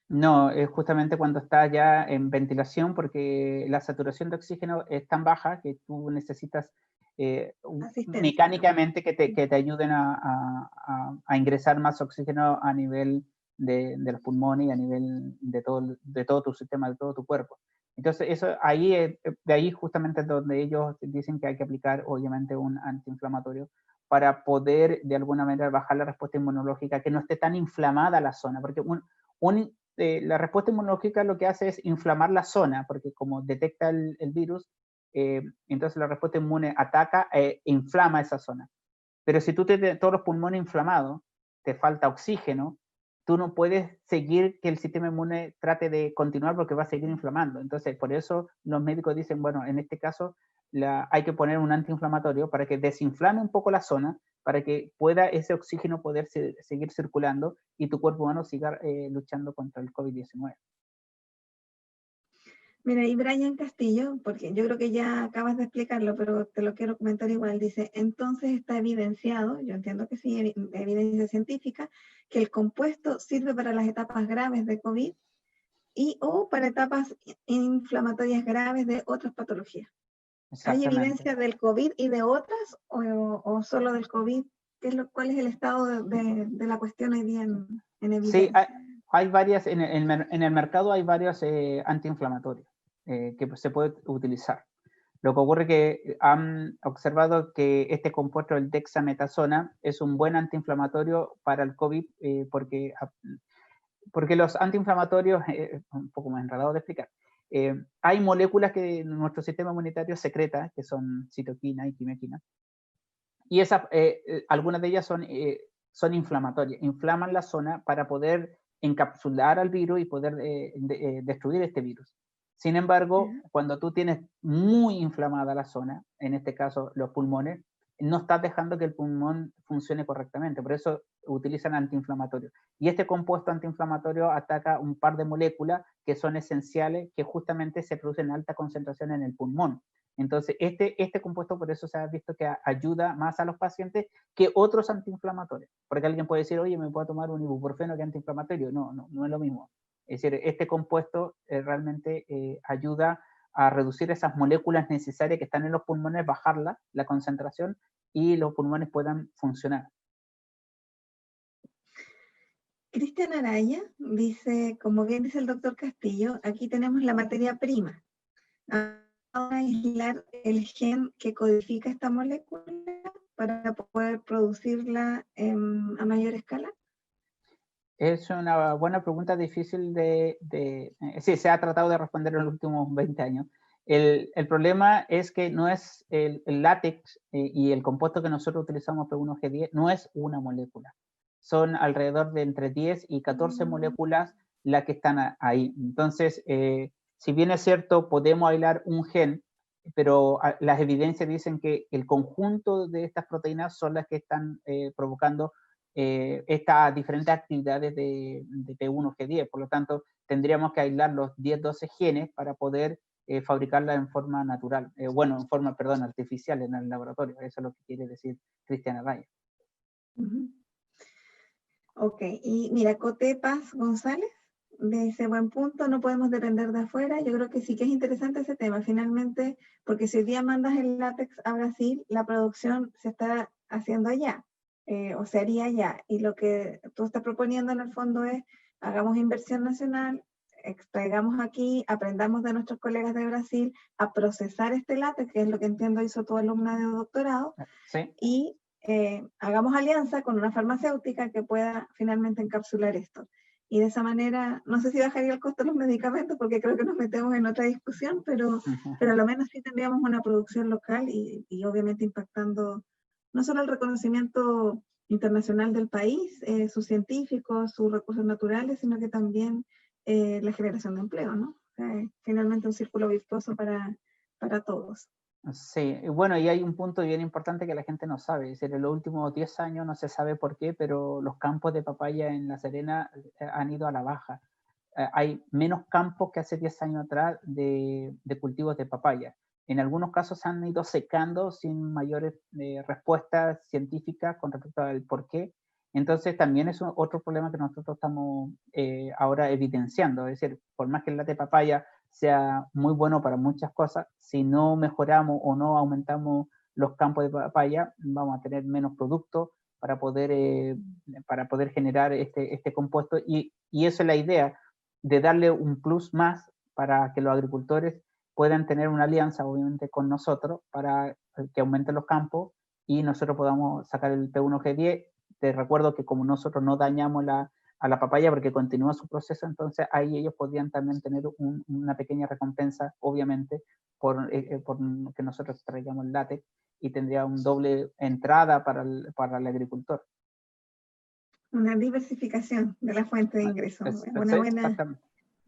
No, es justamente cuando está ya en ventilación, porque la saturación de oxígeno es tan baja que tú necesitas mecánicamente que te ayuden a ingresar más oxígeno a nivel de los pulmones y a nivel de todo tu sistema, de todo tu cuerpo. Entonces, de ahí justamente es donde ellos dicen que hay que aplicar, obviamente, un antiinflamatorio para poder, de alguna manera, bajar la respuesta inmunológica, que no esté tan inflamada la zona, porque la respuesta inmunológica lo que hace es inflamar la zona, porque como detecta el virus, entonces la respuesta inmune ataca e inflama esa zona. Pero si tú tienes todos los pulmones inflamados, te falta oxígeno, tú no puedes seguir que el sistema inmune trate de continuar porque va a seguir inflamando. Entonces, por eso los médicos dicen, bueno, en este caso hay que poner un antiinflamatorio para que desinflame un poco la zona, para que pueda ese oxígeno poder seguir circulando y tu cuerpo humano siga luchando contra el COVID-19. Mira, y Brian Castillo, porque yo creo que ya acabas de explicarlo, pero te lo quiero comentar igual, dice, entonces está evidenciado, yo entiendo que sí, evidencia científica, que el compuesto sirve para las etapas graves de COVID o para etapas inflamatorias graves de otras patologías. ¿Hay evidencia del COVID y de otras o solo del COVID? ¿Cuál es el estado de la cuestión hoy día en evidencia? Sí, hay varias, en el mercado hay varios antiinflamatorios que se puede utilizar. Lo que ocurre es que han observado que este compuesto, el dexametasona, es un buen antiinflamatorio para el COVID porque los antiinflamatorios, un poco más enredado de explicar, hay moléculas que nuestro sistema inmunitario secreta, que son citoquina y quimioquina, y algunas de ellas son inflamatorias, inflaman la zona para poder encapsular al virus y poder destruir este virus. Sin embargo, cuando tú tienes muy inflamada la zona, en este caso los pulmones, no estás dejando que el pulmón funcione correctamente, por eso utilizan antiinflamatorios. Y este compuesto antiinflamatorio ataca un par de moléculas que son esenciales, que justamente se producen en alta concentración en el pulmón. Entonces, este compuesto por eso se ha visto que ayuda más a los pacientes que otros antiinflamatorios. Porque alguien puede decir, oye, me puedo tomar un ibuprofeno que es antiinflamatorio. No es lo mismo. Es decir, este compuesto realmente ayuda a reducir esas moléculas necesarias que están en los pulmones, bajarla, la concentración, y los pulmones puedan funcionar. Cristian Araya dice, como bien dice el doctor Castillo, aquí tenemos la materia prima. Vamos a aislar el gen que codifica esta molécula para poder producirla a mayor escala. Es una buena pregunta, difícil sí, se ha tratado de responder en los últimos 20 años. El problema es que no es el látex y el compuesto que nosotros utilizamos, P1G10, no es una molécula. Son alrededor de entre 10 y 14 moléculas las que están ahí. Entonces, si bien es cierto, podemos aislar un gen, pero las evidencias dicen que el conjunto de estas proteínas son las que están provocando estas diferentes actividades de P1G10. Por lo tanto, tendríamos que aislar los 10-12 genes para poder fabricarla en forma natural, en forma, perdón, artificial en el laboratorio. Eso es lo que quiere decir Cristian Araya. Ok, y mira, Cote Paz González dice, buen punto, no podemos depender de afuera. Yo creo que sí que es interesante ese tema, finalmente, porque si hoy día mandas el látex a Brasil, la producción se está haciendo allá, o se haría allá. Y lo que tú estás proponiendo en el fondo es, hagamos inversión nacional, extraigamos aquí, aprendamos de nuestros colegas de Brasil a procesar este látex, que es lo que entiendo hizo tu alumna de doctorado, ¿Sí? Y hagamos alianza con una farmacéutica que pueda finalmente encapsular esto. Y de esa manera, no sé si bajaría el costo de los medicamentos, porque creo que nos metemos en otra discusión, pero a lo menos sí tendríamos una producción local y obviamente impactando no solo el reconocimiento internacional del país, sus científicos, sus recursos naturales, sino que también la generación de empleo, ¿no? Finalmente un círculo virtuoso para todos. Sí, y bueno, y hay un punto bien importante que la gente no sabe. Es decir, en los últimos 10 años no se sabe por qué, pero los campos de papaya en La Serena han ido a la baja. Hay menos campos que hace 10 años atrás de cultivos de papaya. En algunos casos se han ido secando sin mayores respuestas científicas con respecto al por qué. Entonces también es otro problema que nosotros estamos ahora evidenciando. Es decir, por más que el latte de papaya sea muy bueno para muchas cosas, si no mejoramos o no aumentamos los campos de papaya, vamos a tener menos productos para poder generar este compuesto. Y eso es la idea, de darle un plus más para que los agricultores puedan tener una alianza, obviamente, con nosotros para que aumenten los campos y nosotros podamos sacar el P1G10. Te recuerdo que como nosotros no dañamos a la papaya porque continúa su proceso, entonces ahí ellos podrían también tener una pequeña recompensa, obviamente, por que nosotros traigamos el látex y tendría un doble entrada para el agricultor. Una diversificación de la fuente de ingresos.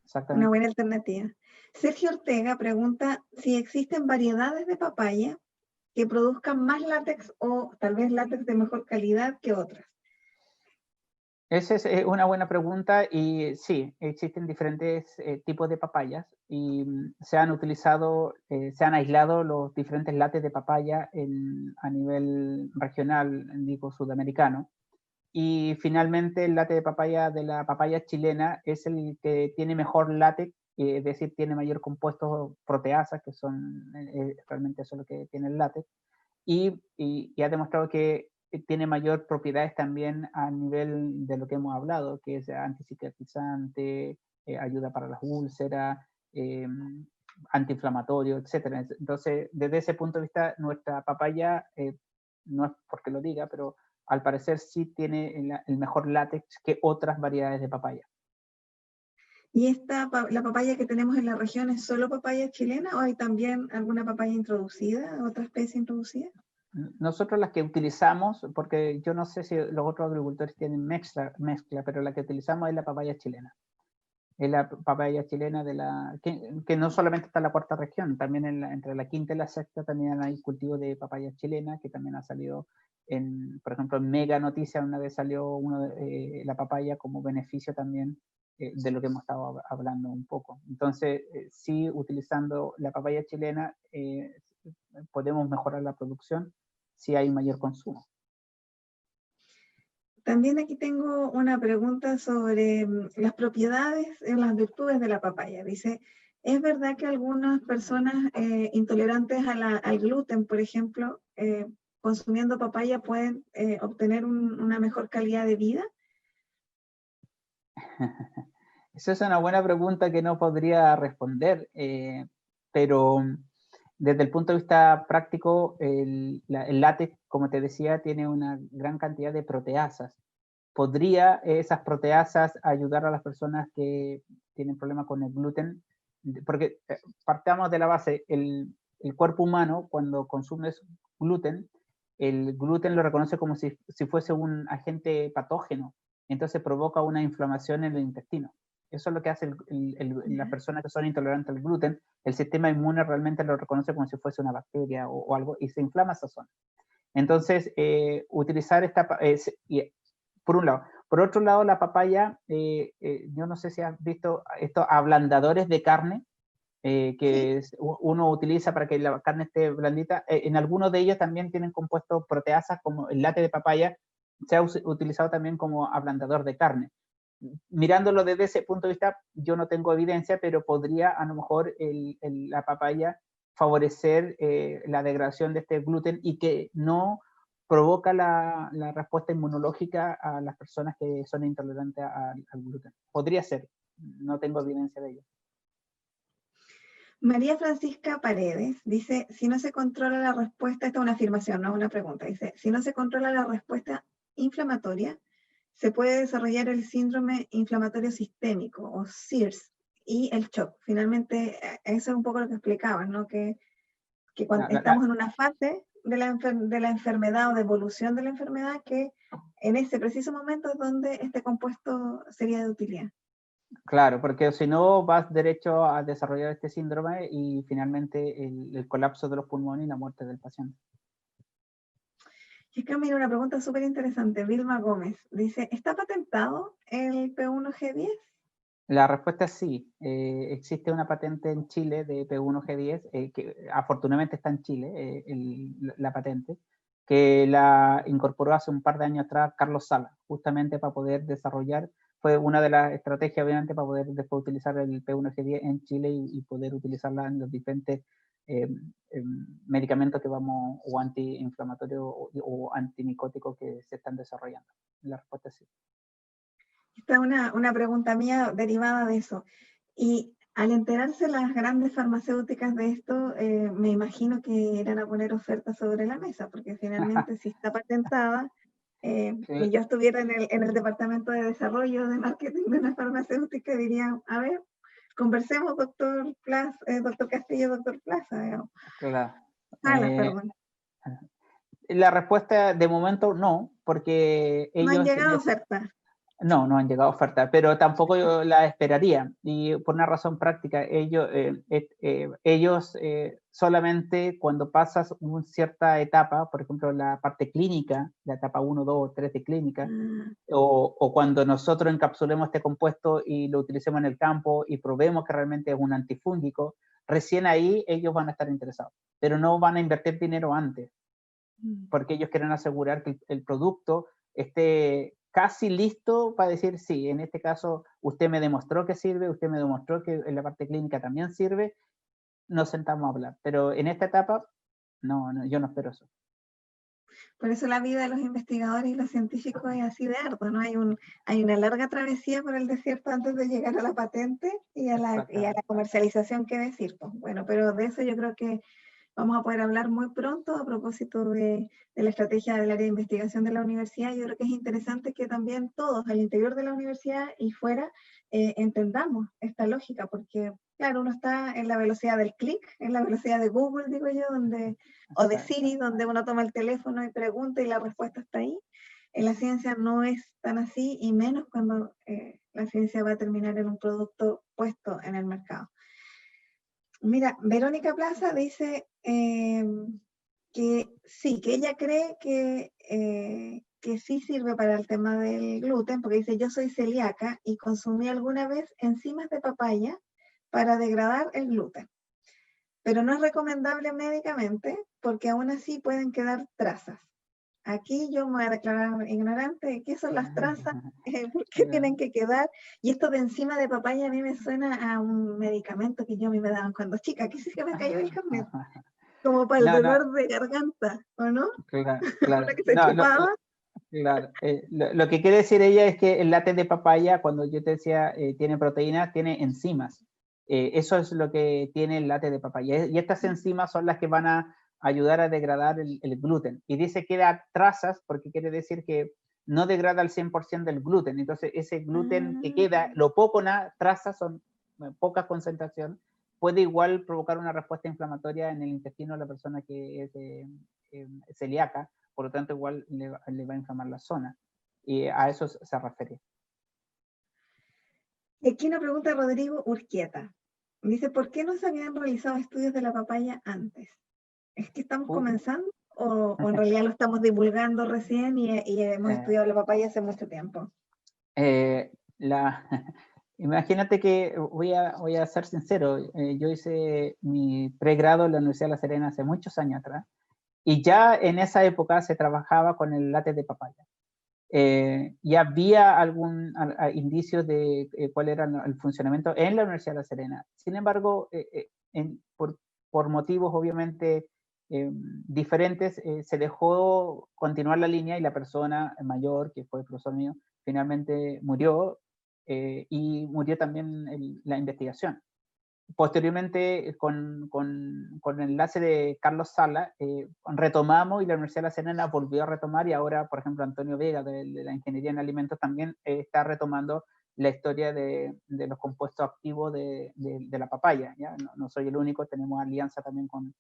Exactamente. Una buena alternativa. Sergio Ortega pregunta si existen variedades de papaya que produzcan más látex o tal vez látex de mejor calidad que otras. Esa es una buena pregunta y sí, existen diferentes tipos de papayas y se han aislado los diferentes lates de papaya a nivel regional, digo, sudamericano. Y finalmente el late de papaya de la papaya chilena es el que tiene mejor látex, es decir, tiene mayor compuestos proteasas, que son realmente eso es lo que tiene el látex, y ha demostrado que tiene mayor propiedades también a nivel de lo que hemos hablado, que es anticicatrizante, ayuda para las úlceras, antiinflamatorio, etc. Entonces, desde ese punto de vista, nuestra papaya, no es porque lo diga, pero al parecer sí tiene el mejor látex que otras variedades de papaya. ¿Y la papaya que tenemos en la región es solo papaya chilena o hay también alguna papaya introducida, otra especie introducida? Nosotros las que utilizamos, porque yo no sé si los otros agricultores tienen mezcla, pero la que utilizamos es la papaya chilena. Es la papaya chilena que no solamente está en la cuarta región, también entre la quinta y la sexta también hay cultivo de papaya chilena, que también ha salido, por ejemplo, en Mega Noticias una vez salió la papaya como beneficio también de lo que hemos estado hablando un poco. Entonces, sí, utilizando la papaya chilena, podemos mejorar la producción si hay mayor consumo. También aquí tengo una pregunta sobre las propiedades y las virtudes de la papaya. Dice, ¿es verdad que algunas personas intolerantes al gluten, por ejemplo, consumiendo papaya pueden obtener una mejor calidad de vida? Esa es una buena pregunta que no podría responder, pero desde el punto de vista práctico, el látex, como te decía, tiene una gran cantidad de proteasas. ¿Podría esas proteasas ayudar a las personas que tienen problemas con el gluten? Porque partamos de la base, el cuerpo humano cuando consume gluten, el gluten lo reconoce como si fuese un agente patógeno, entonces provoca una inflamación en el intestino. Eso es lo que hace las personas que son intolerantes al gluten. El sistema inmune realmente lo reconoce como si fuese una bacteria o algo y se inflama esa zona. Entonces, utilizar por un lado. Por otro lado, la papaya, yo no sé si has visto estos ablandadores de carne que uno utiliza para que la carne esté blandita. En algunos de ellos también tienen compuestos proteasas, como el látex de papaya, se ha utilizado también como ablandador de carne. Mirándolo desde ese punto de vista, yo no tengo evidencia, pero podría a lo mejor la papaya favorecer la degradación de este gluten y que no provoca la respuesta inmunológica a las personas que son intolerantes al gluten. Podría ser, no tengo evidencia de ello. María Francisca Paredes dice, si no se controla la respuesta, esta es una afirmación, no una pregunta, dice, si no se controla la respuesta inflamatoria, se puede desarrollar el síndrome inflamatorio sistémico o SIRS y el shock. Finalmente, eso es un poco lo que explicaban, ¿no? Que cuando estamos en una fase de la enfermedad o de evolución de la enfermedad, que en ese preciso momento es donde este compuesto sería de utilidad. Claro, porque si no vas derecho a desarrollar este síndrome y finalmente el colapso de los pulmones y la muerte del paciente. Y acá mira una pregunta súper interesante. Vilma Gómez dice, ¿está patentado el P1G10? La respuesta es sí. Existe una patente en Chile de P1G10, que afortunadamente está en Chile, la patente, que la incorporó hace un par de años atrás Carlos Sala, justamente para poder desarrollar, fue una de las estrategias obviamente para poder después utilizar el P1G10 en Chile y poder utilizarla en los diferentes medicamentos que vamos, o antiinflamatorios o antimicóticos que se están desarrollando. La respuesta es sí. Esta es una pregunta mía derivada de eso. Y al enterarse las grandes farmacéuticas de esto, me imagino que irán a poner ofertas sobre la mesa, porque finalmente si está patentada, y yo estuviera en el departamento de desarrollo de marketing de una farmacéutica, diría, a ver, conversemos, doctor Castillo, doctor Plaza. Claro. Perdón. La respuesta de momento no, porque No han ellos llegado ofertas. no han llegado ofertas, pero tampoco yo la esperaría. Y por una razón práctica, ellos solamente cuando pasas una cierta etapa, por ejemplo, la parte clínica, la etapa 1, 2, 3 de clínica, o cuando nosotros encapsulemos este compuesto y lo utilicemos en el campo y probemos que realmente es un antifúngico, recién ahí ellos van a estar interesados, pero no van a invertir dinero antes, porque ellos quieren asegurar que el producto esté casi listo para decir, sí, en este caso usted me demostró que sirve, usted me demostró que en la parte clínica también sirve, nos sentamos a hablar. Pero en esta etapa, no, yo no espero eso. Por eso la vida de los investigadores y los científicos es así de ardua, ¿no? Hay una larga travesía por el desierto antes de llegar a la patente y a la comercialización, ¿qué decir? Pues, bueno, pero de eso yo creo que vamos a poder hablar muy pronto a propósito de la estrategia del área de investigación de la universidad. Yo creo que es interesante que también todos al interior de la universidad y fuera entendamos esta lógica, porque claro, uno está en la velocidad del clic, en la velocidad de Google, digo yo, o de Siri, donde uno toma el teléfono y pregunta y la respuesta está ahí. En la ciencia no es tan así, y menos cuando la ciencia va a terminar en un producto puesto en el mercado. Mira, Verónica Plaza dice que sí, que ella cree que sí sirve para el tema del gluten, porque dice, yo soy celíaca y consumí alguna vez enzimas de papaya para degradar el gluten. pero no es recomendable médicamente porque aún así pueden quedar trazas. Aquí yo me voy a declarar ignorante de qué son las trazas, por qué tienen que quedar. Y esto de enzima de papaya a mí me suena a un medicamento que yo a mí me daban cuando chica. Aquí sí que me cayó el carnet. Como para el No, no, dolor de garganta, ¿o no? claro, Ahora claro. que se No, chupaba. claro. Lo que quiere decir ella es que el látex de papaya, cuando yo te decía tiene proteínas, tiene enzimas. Eso es lo que tiene el látex de papaya. Y estas enzimas son las que van a ayudar a degradar el gluten. Y dice que da trazas porque quiere decir que no degrada al 100% del gluten. Entonces, ese gluten que queda, lo poco, trazas son poca concentración, puede igual provocar una respuesta inflamatoria en el intestino de la persona que es celíaca. Por lo tanto, igual le va a inflamar la zona. Y a eso se refiere. Y aquí una pregunta de Rodrigo Urquieta. Dice, ¿por qué no se habían realizado estudios de la papaya antes? ¿Es que estamos comenzando o en realidad lo estamos divulgando recién y hemos estudiado la papaya hace mucho tiempo? Imagínate que voy a ser sincero, yo hice mi pregrado en la Universidad de La Serena hace muchos años atrás y ya en esa época se trabajaba con el látex de papaya. Y había algún indicio de cuál era el funcionamiento en la Universidad de La Serena. Sin embargo, por motivos obviamente diferentes, se dejó continuar la línea y la persona mayor, que fue el profesor mío, finalmente murió y murió también la investigación. Posteriormente, con el enlace de Carlos Sala, retomamos y la Universidad de La Serena volvió a retomar y ahora, por ejemplo, Antonio Vega de la Ingeniería en Alimentos también está retomando la historia de los compuestos activos de la papaya. ¿Ya? No soy el único, tenemos alianza también con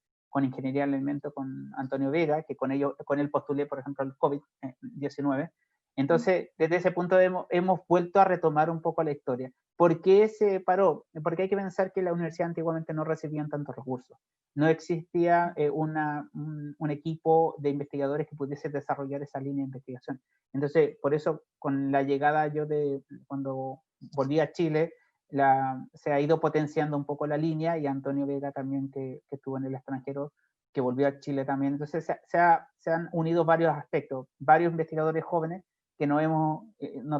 Ingeniería en Alimentos, con Antonio Vega, que con él postulé, por ejemplo, el COVID-19. Entonces, desde ese punto hemos vuelto a retomar un poco la historia. ¿Por qué se paró? Porque hay que pensar que la universidad antiguamente no recibían tantos recursos. No existía un equipo de investigadores que pudiese desarrollar esa línea de investigación. Entonces, por eso, con la llegada cuando volví a Chile, se ha ido potenciando un poco la línea y Antonio Vega también, que estuvo en el extranjero, que volvió a Chile también. Entonces, se han unido varios aspectos, varios investigadores jóvenes que no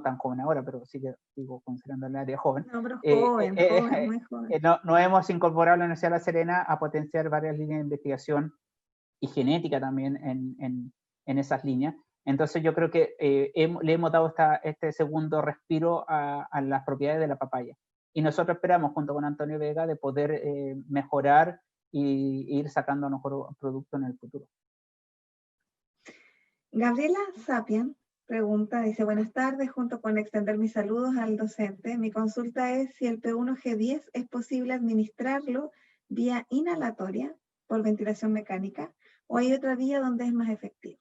tan joven ahora, pero sí que sigo considerando el área joven. No, pero joven, muy joven. Nos hemos incorporado a la Universidad de La Serena a potenciar varias líneas de investigación y genética también en esas líneas. Entonces yo creo que le hemos dado este segundo respiro a las propiedades de la papaya. Y nosotros esperamos, junto con Antonio Vega, de poder mejorar y ir sacando mejor producto en el futuro. Gabriela Sapian pregunta, dice, buenas tardes, junto con extender mis saludos al docente, mi consulta es si el P1G10 es posible administrarlo vía inhalatoria por ventilación mecánica o hay otra vía donde es más efectivo.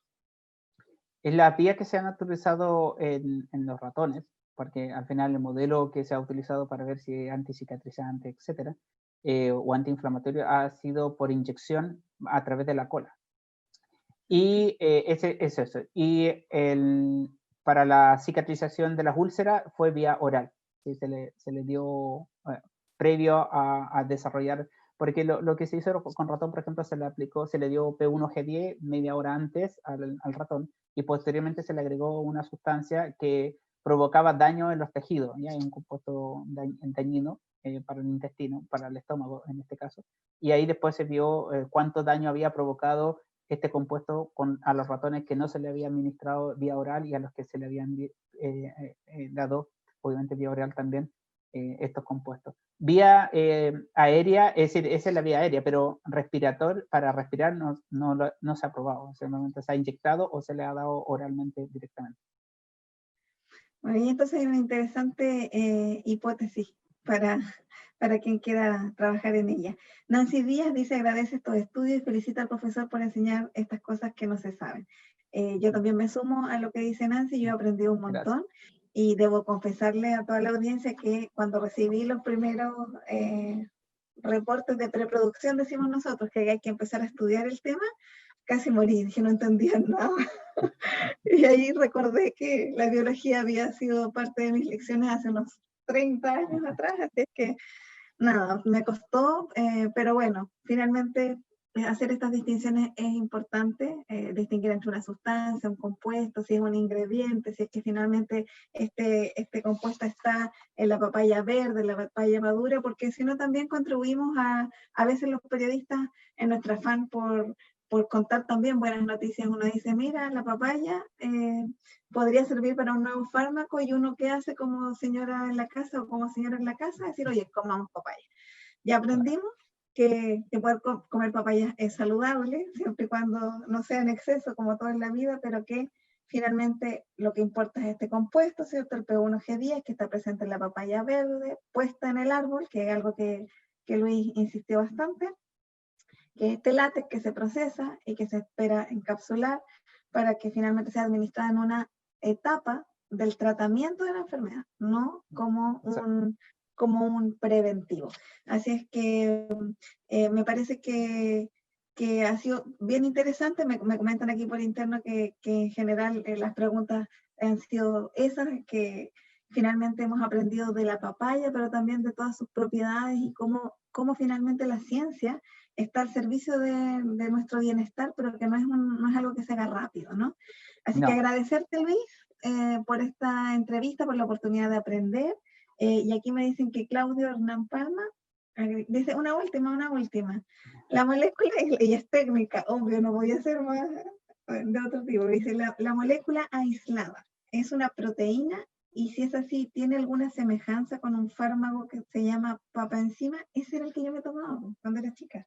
Es la vía que se han utilizado en los ratones, porque al final el modelo que se ha utilizado para ver si es anticicatrizante, etcétera, o antiinflamatorio ha sido por inyección a través de la cola. Y es eso. Y para la cicatrización de las úlceras fue vía oral. ¿Sí? Se le dio previo a desarrollar, porque lo que se hizo con ratón, por ejemplo, se le dio P1G10 media hora antes al ratón y posteriormente se le agregó una sustancia que provocaba daño en los tejidos. Ya hay un compuesto dañino para el intestino, para el estómago en este caso. Y ahí después se vio cuánto daño había provocado este compuesto a los ratones que no se le había administrado vía oral y a los que se le habían dado, obviamente vía oral también, estos compuestos. Vía aérea, es decir, esa es la vía aérea, pero para respirar no se ha probado. Simplemente se ha inyectado o se le ha dado oralmente directamente. Bueno, y entonces hay una interesante hipótesis para quien quiera trabajar en ella. Nancy Díaz dice, agradece estos estudios y felicita al profesor por enseñar estas cosas que no se saben. Yo también me sumo a lo que dice Nancy, yo he aprendido un montón. Gracias. Y debo confesarle a toda la audiencia que cuando recibí los primeros reportes de preproducción, decimos nosotros, que hay que empezar a estudiar el tema, casi morí, dije no entendía nada. Y ahí recordé que la biología había sido parte de mis lecciones hace unos 30 años atrás, así que nada, me costó, pero bueno, finalmente hacer estas distinciones es importante, distinguir entre una sustancia, un compuesto, si es un ingrediente, si es que finalmente este compuesto está en la papaya verde, en la papaya madura, porque si no también contribuimos a veces los periodistas en nuestro afán por contar también buenas noticias, uno dice, mira, la papaya podría servir para un nuevo fármaco, y uno que hace como señora en la casa o como señora en la casa, decir, oye, comamos papaya. Ya aprendimos que poder comer papaya es saludable, siempre y cuando no sea en exceso, como todo en la vida, pero que finalmente lo que importa es este compuesto, ¿cierto? El P1G10, que está presente en la papaya verde, puesta en el árbol, que es algo que Luis insistió bastante, que es este látex que se procesa y que se espera encapsular para que finalmente sea administrada en una etapa del tratamiento de la enfermedad, no como un preventivo. Así es que me parece que ha sido bien interesante. Me comentan aquí por interno que en general las preguntas han sido esas, que finalmente hemos aprendido de la papaya, pero también de todas sus propiedades y cómo finalmente la ciencia está al servicio de nuestro bienestar, pero que no es algo que se haga rápido, ¿no? Así que agradecerte, Luis, por esta entrevista, por la oportunidad de aprender. Y aquí me dicen que Claudio Hernán Palma dice una última. La molécula, y es técnica, obvio, no voy a hacer más de otro tipo. Dice, la molécula aislada es una proteína, y si es así, ¿tiene alguna semejanza con un fármaco que se llama papaenzima? Ese era el que yo me tomaba cuando era chica.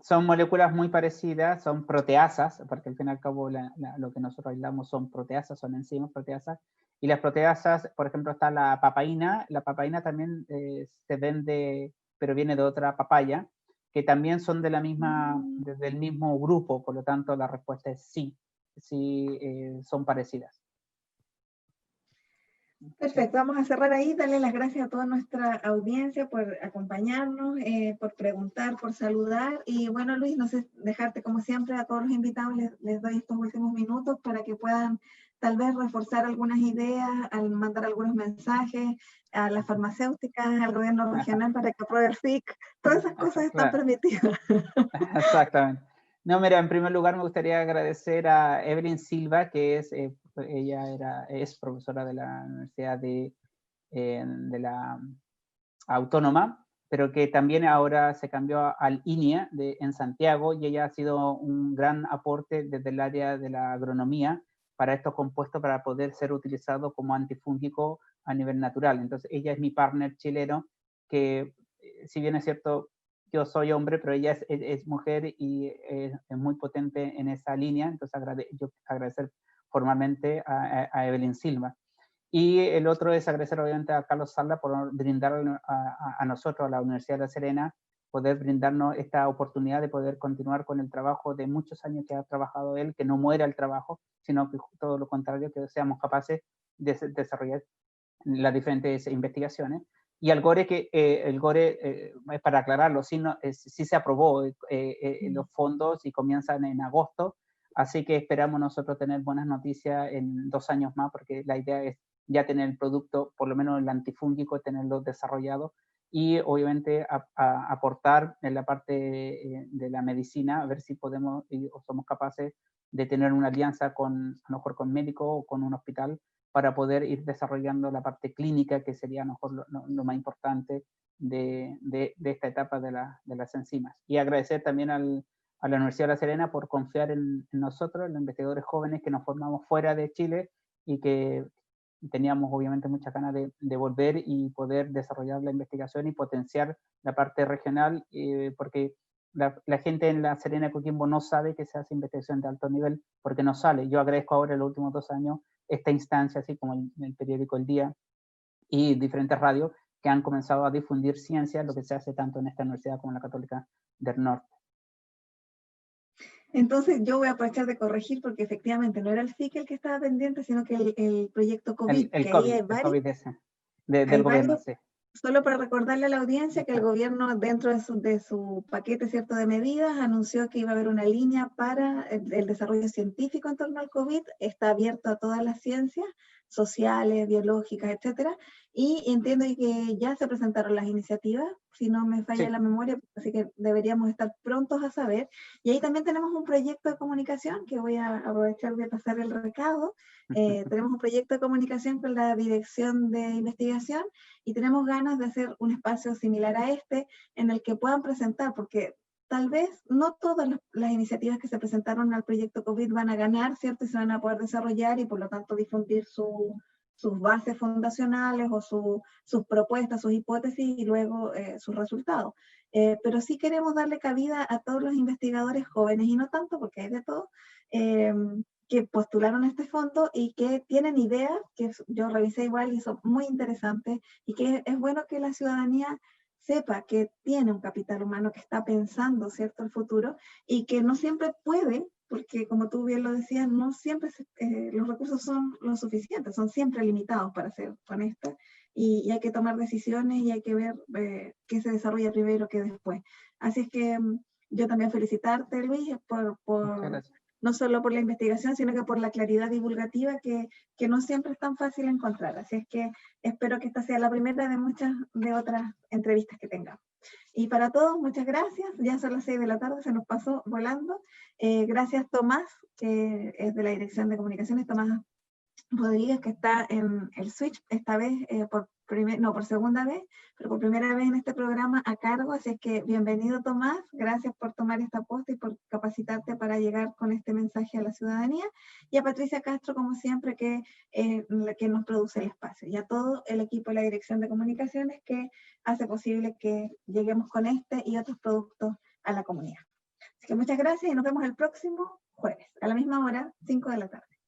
Son moléculas muy parecidas, son proteasas, porque al fin y al cabo lo que nosotros aislamos son proteasas, son enzimas proteasas, y las proteasas, por ejemplo, está la papaína también se vende, pero viene de otra papaya, que también son de la misma, del mismo grupo, por lo tanto la respuesta es sí, son parecidas. Perfecto, vamos a cerrar ahí. Darle las gracias a toda nuestra audiencia por acompañarnos, por preguntar, por saludar. Y bueno, Luis, no sé, dejarte como siempre a todos los invitados, les doy estos últimos minutos para que puedan tal vez reforzar algunas ideas, al mandar algunos mensajes a las farmacéuticas, al gobierno regional para que apruebe el FIC. Todas esas cosas están permitidas. Exactamente. No, mira, en primer lugar me gustaría agradecer a Evelyn Silva, que es profesora de la Universidad de la Autónoma, pero que también ahora se cambió al INIA en Santiago, y ella ha sido un gran aporte desde el área de la agronomía para estos compuestos, para poder ser utilizado como antifúngico a nivel natural. Entonces ella es mi partner chileno, que si bien es cierto, yo soy hombre, pero ella es mujer y es muy potente en esa línea. Entonces yo agradecer formalmente a Evelyn Silva. Y el otro es agradecer obviamente a Carlos Salda por brindar a nosotros, a la Universidad de La Serena, poder brindarnos esta oportunidad de poder continuar con el trabajo de muchos años que ha trabajado él, que no muera el trabajo, sino que todo lo contrario, que seamos capaces de desarrollar las diferentes investigaciones. Y al GORE, que el GORE, para aclararlo, sí se aprobó los fondos y comienzan en agosto, así que esperamos nosotros tener buenas noticias en 2 años más, porque la idea es ya tener el producto, por lo menos el antifúngico, tenerlo desarrollado, y obviamente aportar en la parte de la medicina, a ver si podemos o somos capaces de tener una alianza a lo mejor con médicos o con un hospital, para poder ir desarrollando la parte clínica, que sería a lo mejor lo más importante de esta etapa de las enzimas. Y agradecer también a la Universidad de La Serena por confiar en nosotros, los investigadores jóvenes que nos formamos fuera de Chile, y que teníamos obviamente muchas ganas de volver y poder desarrollar la investigación y potenciar la parte regional, porque la gente en La Serena, Coquimbo, no sabe que se hace investigación de alto nivel, porque no sale. Yo agradezco ahora en los últimos 2 años esta instancia, así como el periódico El Día y diferentes radios, que han comenzado a difundir ciencia, lo que se hace tanto en esta universidad como en la Católica del Norte. Entonces yo voy a aprovechar de corregir, porque efectivamente no era el FIC el que estaba pendiente, sino que el proyecto COVID. El que COVID, ahí hay el COVID ese, del hay gobierno, varios, sí. Solo para recordarle a la audiencia que el gobierno, dentro de su paquete cierto de medidas, anunció que iba a haber una línea para el desarrollo científico en torno al COVID. Está abierto a todas las ciencias, sociales, biológicas, etcétera. Y entiendo que ya se presentaron las iniciativas, si no me falla Sí. la memoria, así que deberíamos estar prontos a saber. Y ahí también tenemos un proyecto de comunicación, que voy a aprovechar de pasar el recado. Tenemos un proyecto de comunicación con la Dirección de Investigación y tenemos ganas de hacer un espacio similar a este, en el que puedan presentar, porque tal vez no todas las iniciativas que se presentaron al proyecto COVID van a ganar, ¿cierto? Y se van a poder desarrollar y por lo tanto difundir sus bases fundacionales o sus propuestas, sus hipótesis y luego sus resultados. Pero sí queremos darle cabida a todos los investigadores jóvenes y no tanto, porque hay de todo, que postularon este fondo y que tienen ideas, que yo revisé igual y son muy interesantes, y que es bueno que la ciudadanía sepa que tiene un capital humano que está pensando, ¿cierto?, el futuro, y que no siempre puede, porque como tú bien lo decías, no siempre los recursos son lo suficientes, son siempre limitados, para ser honesta, y hay que tomar decisiones y hay que ver qué se desarrolla primero que después. Así es que yo también felicitarte, Luis, no solo por la investigación, sino que por la claridad divulgativa que no siempre es tan fácil encontrar. Así es que espero que esta sea la primera de muchas de otras entrevistas que tengamos. Y para todos, muchas gracias. Ya son las 6 de la tarde, se nos pasó volando. Gracias, Tomás, que es de la Dirección de Comunicaciones, Tomás Rodríguez, que está en el switch, esta vez por segunda vez, pero por primera vez en este programa a cargo. Así es que bienvenido, Tomás, gracias por tomar esta posta y por capacitarte para llegar con este mensaje a la ciudadanía, y a Patricia Castro, como siempre, que la que nos produce el espacio, y a todo el equipo de la Dirección de Comunicaciones que hace posible que lleguemos con este y otros productos a la comunidad. Así que muchas gracias y nos vemos el próximo jueves, a la misma hora, 5 de la tarde.